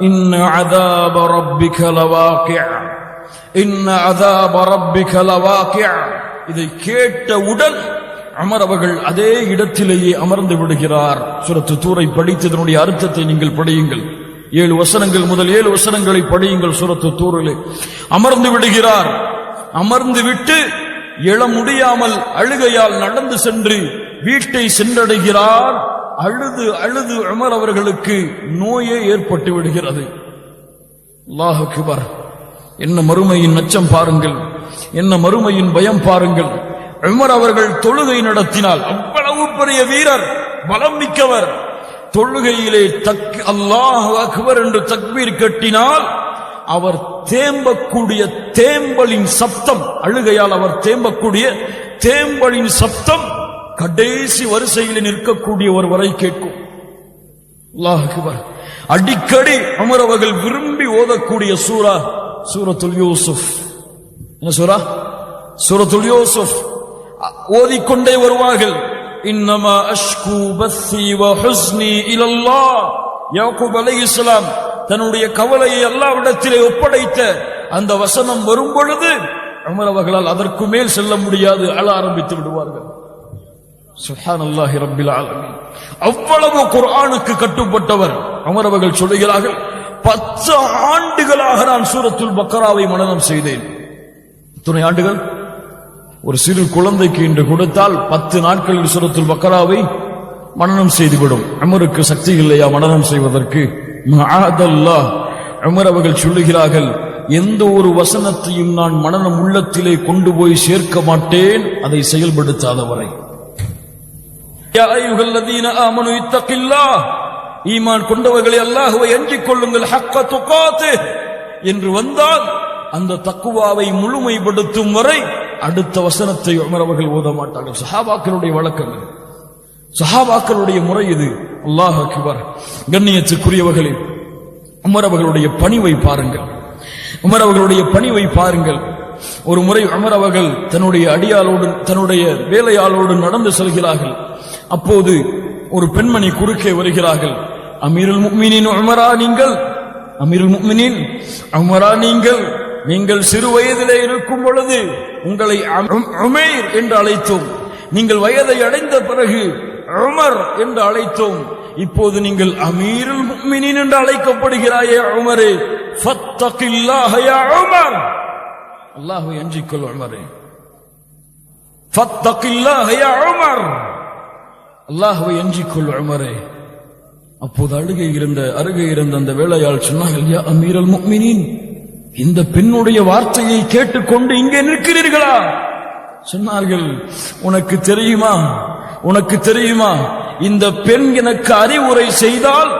இன்ன அதாப ரப்பிக லவாகிஅ, இன்ன அதாப ரப்பிக லவாகிஅ. இதை கேட்டவுடன் உமர் அவர்கள் அதே இடத்திலேயே அமர்ந்து விடுகிறார். சூரத்து தூரை படித்ததனுடைய அர்த்தத்தை நீங்கள் படியுங்கள். 7 வசனங்கள் முதல் 7 வசனங்களை படியுங்கள். சூரத்து தூரிலே அமர்ந்து விடுகிறார். அமர்ந்து விட்டு எழ முடியாமல் அழுகையால் நடந்து சென்று வீட்டை சென்றடைகிறார். அழுது அழுது உமர் அவர்களுக்கு நோயே ஏற்பட்டு விடுகிறது. அல்லாஹ் அக்பர். என்ன மறுமையின் அச்சம் பாருங்கள், என்ன மறுமையின் பயம் பாருங்கள். உமர் அவர்கள் தொழுகை நடத்தினால், அவ்வளவு பெரிய வீரர், பலம் மிக்கவர், தொழுகையிலே அல்லாஹ் அக்பர் என்று தக்பீர் கட்டினால் அவர் தேம்பக்கூடிய தேம்பலின் சப்தம், அழுகையால் அவர் தேம்பக்கூடிய தேம்பலின் சப்தம் கடைசி வரிசையில் நிற்கக்கூடிய ஒரு வரை கேட்கும். அல்லாஹ் அக்பர். அடிக்கடி உமர் அவர்கள் விரும்பி ஓதக்கூடிய சூரா சூரத்துல் யூசுப். என்ன சூரா? சூரத்துல் யூசுப். ஓதிக்கொண்டே வருவார்கள். இன்னமா அஷ்கு பஸ்ஸி வ ஹுஸ்னி இலல்லாஹ். யாக்கூப் அலைஹிஸ்ஸலாம் தன்னுடைய கவலையை அல்லாஹ்விடத்திலே ஒப்படைத்த அந்த வசனம் வரும் பொழுது உமர் அவர்களால் அதற்கு மேல் செல்ல முடியாது, அழ ஆரம்பித்து விடுவார்கள். சுப்ஹானல்லாஹி ரப்பில் ஆலமீன். அவ்வளவு குர்ஆனுக்கு கட்டுப்பட்டவர் உமர் அவர்கள் சொல்கிறார்கள், 10 ஆண்டுகளாக நான் சூரத்துல் பக்கராவை மனனம் செய்தேன். எத்தனை ஆண்டுகள்? ஒரு சிறு குழந்தைக்கு இன்று கொடுத்தால் 10 நாட்களில் சூரத்துல் பக்கராவை மனனம் செய்துவிடும். உமருக்கு சக்தி இல்லையா மனனம் செய்வதற்கு? மஅதல்லாஹ். உமர் அவர்கள் சொல்லுகிறார்கள், எந்த ஒரு வசனத்தையும் நான் மனனம் உள்ளத்திலே கொண்டு போய் சேர்க்க மாட்டேன் அதை செயல்படுத்தாதவரை. யா அய்யுஹல்லதீன ஆமனு இத்தகில்லாஹ். ஈமான் கொண்டவர்களே அல்லாஹ்வை அஞ்சிக் கொள்ளுங்கள். ஹக்க துகாத்திஹ் என்று வந்தால் அந்த தக்வாவை முழுமைப்படுத்தும் வரை அடுத்த வசனத்தை உமர் அவர்கள் ஓத மாட்டார்கள். சஹாபாக்களுடைய வழக்கங்கள், சஹாபாக்களுடைய முறை இது. அல்லாஹ் அக்பர். கண்ணியத்துக்குரியவர்களே, உமர் அவர்களுடைய பணிவை பாருங்கள். உமர் அவர்களுடைய பணிவை பாருங்கள். ஒரு முறை உமர் அவர்கள் தன்னுடைய அடியாளோடு தன்னுடைய வேலையாளோடு நடந்து செல்கிறார்கள். அப்போது ஒரு பெண்மணி குறுக்கே வருகிறார்கள். அமீருல் முஃமினீன் உமரா நீங்கள், அமீருல் முஃமினீன் உமரா நீங்கள், நீங்கள் சிறு வயதிலே இருக்கும் பொழுது உங்களை உமைர் என்று அழைத்தோம். நீங்கள் வயதை அடைந்த பிறகு உமர் என்று அழைத்தோம். இப்போது நீங்கள் அமீருல் முஃமினீன் என்று அழைக்கப்படுகிறாயே உமரே. ஃபத்தகில்லாஹ யா உமர். அல்லாஹ்வை அஞ்சிக் கொள் உமரே. ஃபத்தகில்லாஹ யா உமர். அல்லாஹ்வை அஞ்சிக் கொள் உமரே. அப்போது அருகே இருந்த அந்த வேலையாள் சொன்னார்கள், யா அமீருல் முஃமினீன், இந்த பெண்ணுடைய வார்த்தையை கேட்டுக்கொண்டு இங்கே நிற்கிறீர்களா? சொன்னார்கள், உனக்கு தெரியுமா, உனக்கு தெரியுமா, இந்த பெண் எனக்கு அறிவுரை செய்தால்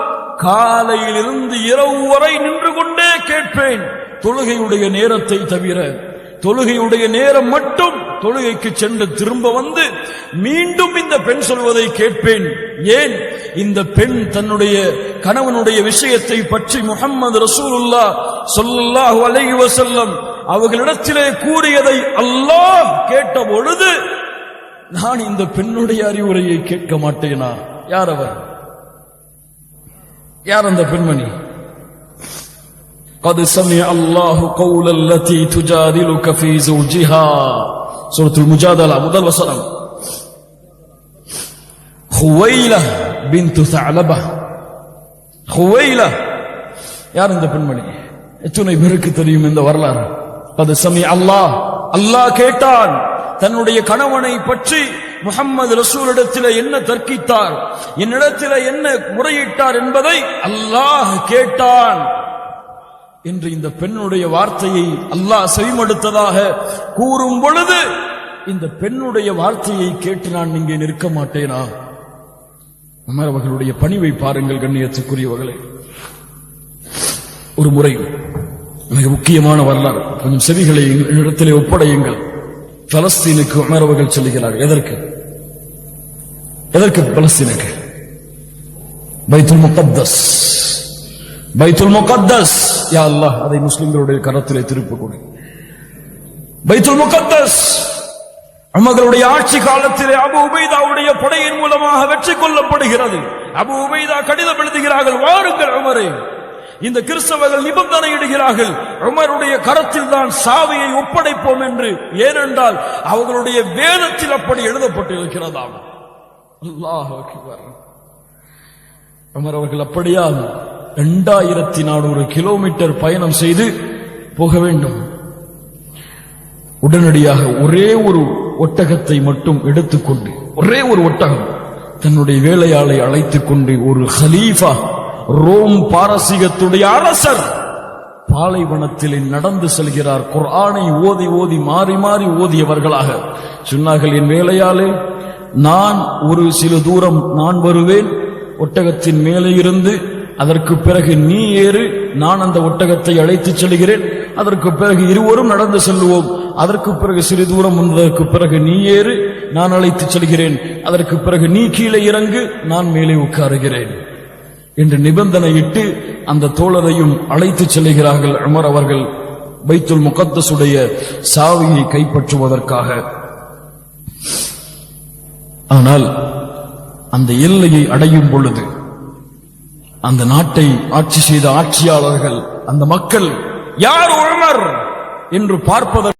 காலையிலிருந்து இரவு வரை நின்று கொண்டே கேட்பேன். தொழுகையுடைய நேரத்தை தவிர, தொழுகையுடைய நேரம் மட்டும் தொழுகைக்கு சென்று திரும்ப வந்து மீண்டும் இந்த பெண் சொல்வதை கேட்பேன். ஏன்? இந்த பெண் தன்னுடைய கணவனுடைய விஷயத்தை பற்றி முஹம்மது ரசூலுல்லாஹ் ஸல்லல்லாஹு அலைஹி வஸல்லம் அவர்களிடத்திலே கூறியதை அல்லாஹ் கேட்ட பொழுது நான் இந்த பெண்ணுடைய அறிவுரையை கேட்க மாட்டேனா? யார் அவர்? யார் அந்த பெண்மணி? قد سمع الله قول التي تجادلك في زوجها. சூரத்துல் முஜாதலா முதல் வசனம். ஹுவைலா பின்த் ஸஅலபா. ஹுவைலா யார் இந்த பெண்மணி? எத்தனை பேருக்கு தெரியும் இந்த வரலாறு? قد سمع الله, அல்லாஹ் கேட்டான். தன்னுடைய கணவனை பற்றி முஹம்மது ரசூலிடத்தில் என்ன தர்க்கித்தார், என்னிடத்தில் என்ன முறையிட்டார் என்பதை அல்லாஹ் கேட்டான் என்று இந்த பெண்ணுடைய வார்த்தையை அல்லாஹ் செவிமடுத்ததாக கூறும் பொழுது இந்த பெண்ணுடைய வார்த்தையை கேட்டு நான் இங்கே நிற்க மாட்டேனா? உமர் அவர்களுடைய பணிவை பாருங்கள் கண்ணியத்துக்குரியவர்களே. ஒரு முறை மிக முக்கியமான வரலாறு, கொஞ்சம் செவிகளை இடத்திலே ஒப்படையுங்கள். பலஸ்தீனுக்கு உமர் அவர்கள் சொல்லுகிறார்கள். எதற்கு பலஸ்தீனுக்கு? பைத்துல் முகத்தஸ். பைத்துல் முகத்தஸ், யா அல்லாஹ், அதை முஸ்லிம்களுடைய கரத்திலே திருப்ப கொடு. பைத்துல் முகத்தஸ் உமர்களுடைய ஆட்சி காலத்திலே அபு உபைதாவுடைய படையின் மூலமாக வெற்றி கொள்ளப்படுகிறது. அபு உபைதா கடிதம் எழுதுகிறார்கள், வாருங்கள் உமரே, இந்த கிறிஸ்தவர்கள் நிபந்தனை இடுகிறார்கள், உமருடைய கரத்தில் தான் சாவியை ஒப்படைப்போம் என்று. ஏனென்றால் அவர்களுடைய வேதத்தில் அப்படி எழுதப்பட்டு இருக்கிறதாம். அல்லாஹ் அக்பர். உமர் அவர்கள் அப்படியா 2400 கிலோமீட்டர் பயணம் செய்து போக வேண்டும். உடனடியாக ஒரே ஒரு ஒட்டகத்தை மட்டும் எடுத்துக்கொண்டு, ஒரே ஒரு ஒட்டகம், தன்னுடைய வேலையாளை அழைத்துக் கொண்டு ஒரு ஹலீஃபா, ரோம் பாரசீகத்துடைய அரசர் பாலைவனத்தில் நடந்து செல்கிறார். குர்ஆனை ஓதி ஓதி மாறி மாறி ஓதியவர்களாக சொன்னார்கள், என் வேலையாளே, நான் ஒரு சில தூரம் நான் வருவேன், ஒட்டகத்தின் மேலே இருந்து அதற்கு பிறகு நீ ஏறு, நான் அந்த ஒட்டகத்தை அழைத்துச் செல்கிறேன், அதற்கு பிறகு இருவரும் நடந்து செல்லுவோம், அதற்கு பிறகு சிறு தூரம் வந்ததற்கு பிறகு நீ ஏறு, நான் அழைத்துச் செல்கிறேன், அதற்கு பிறகு நீ கீழே இறங்கு, நான் மேலே உட்காருகிறேன் என்று நிபந்தனையிட்டு அந்த தோழரையும் அழைத்துச் செல்கிறார்கள் உமர் அவர்கள். பைத்துல் முகத்தஸுடைய சாவியை கைப்பற்றுவதற்காக. ஆனால் அந்த எல்லையை அடையும் பொழுது அந்த நாட்டை ஆட்சி செய்த ஆட்சியாளர்கள், அந்த மக்கள் யார் உமர் என்று பார்ப்பதற்கு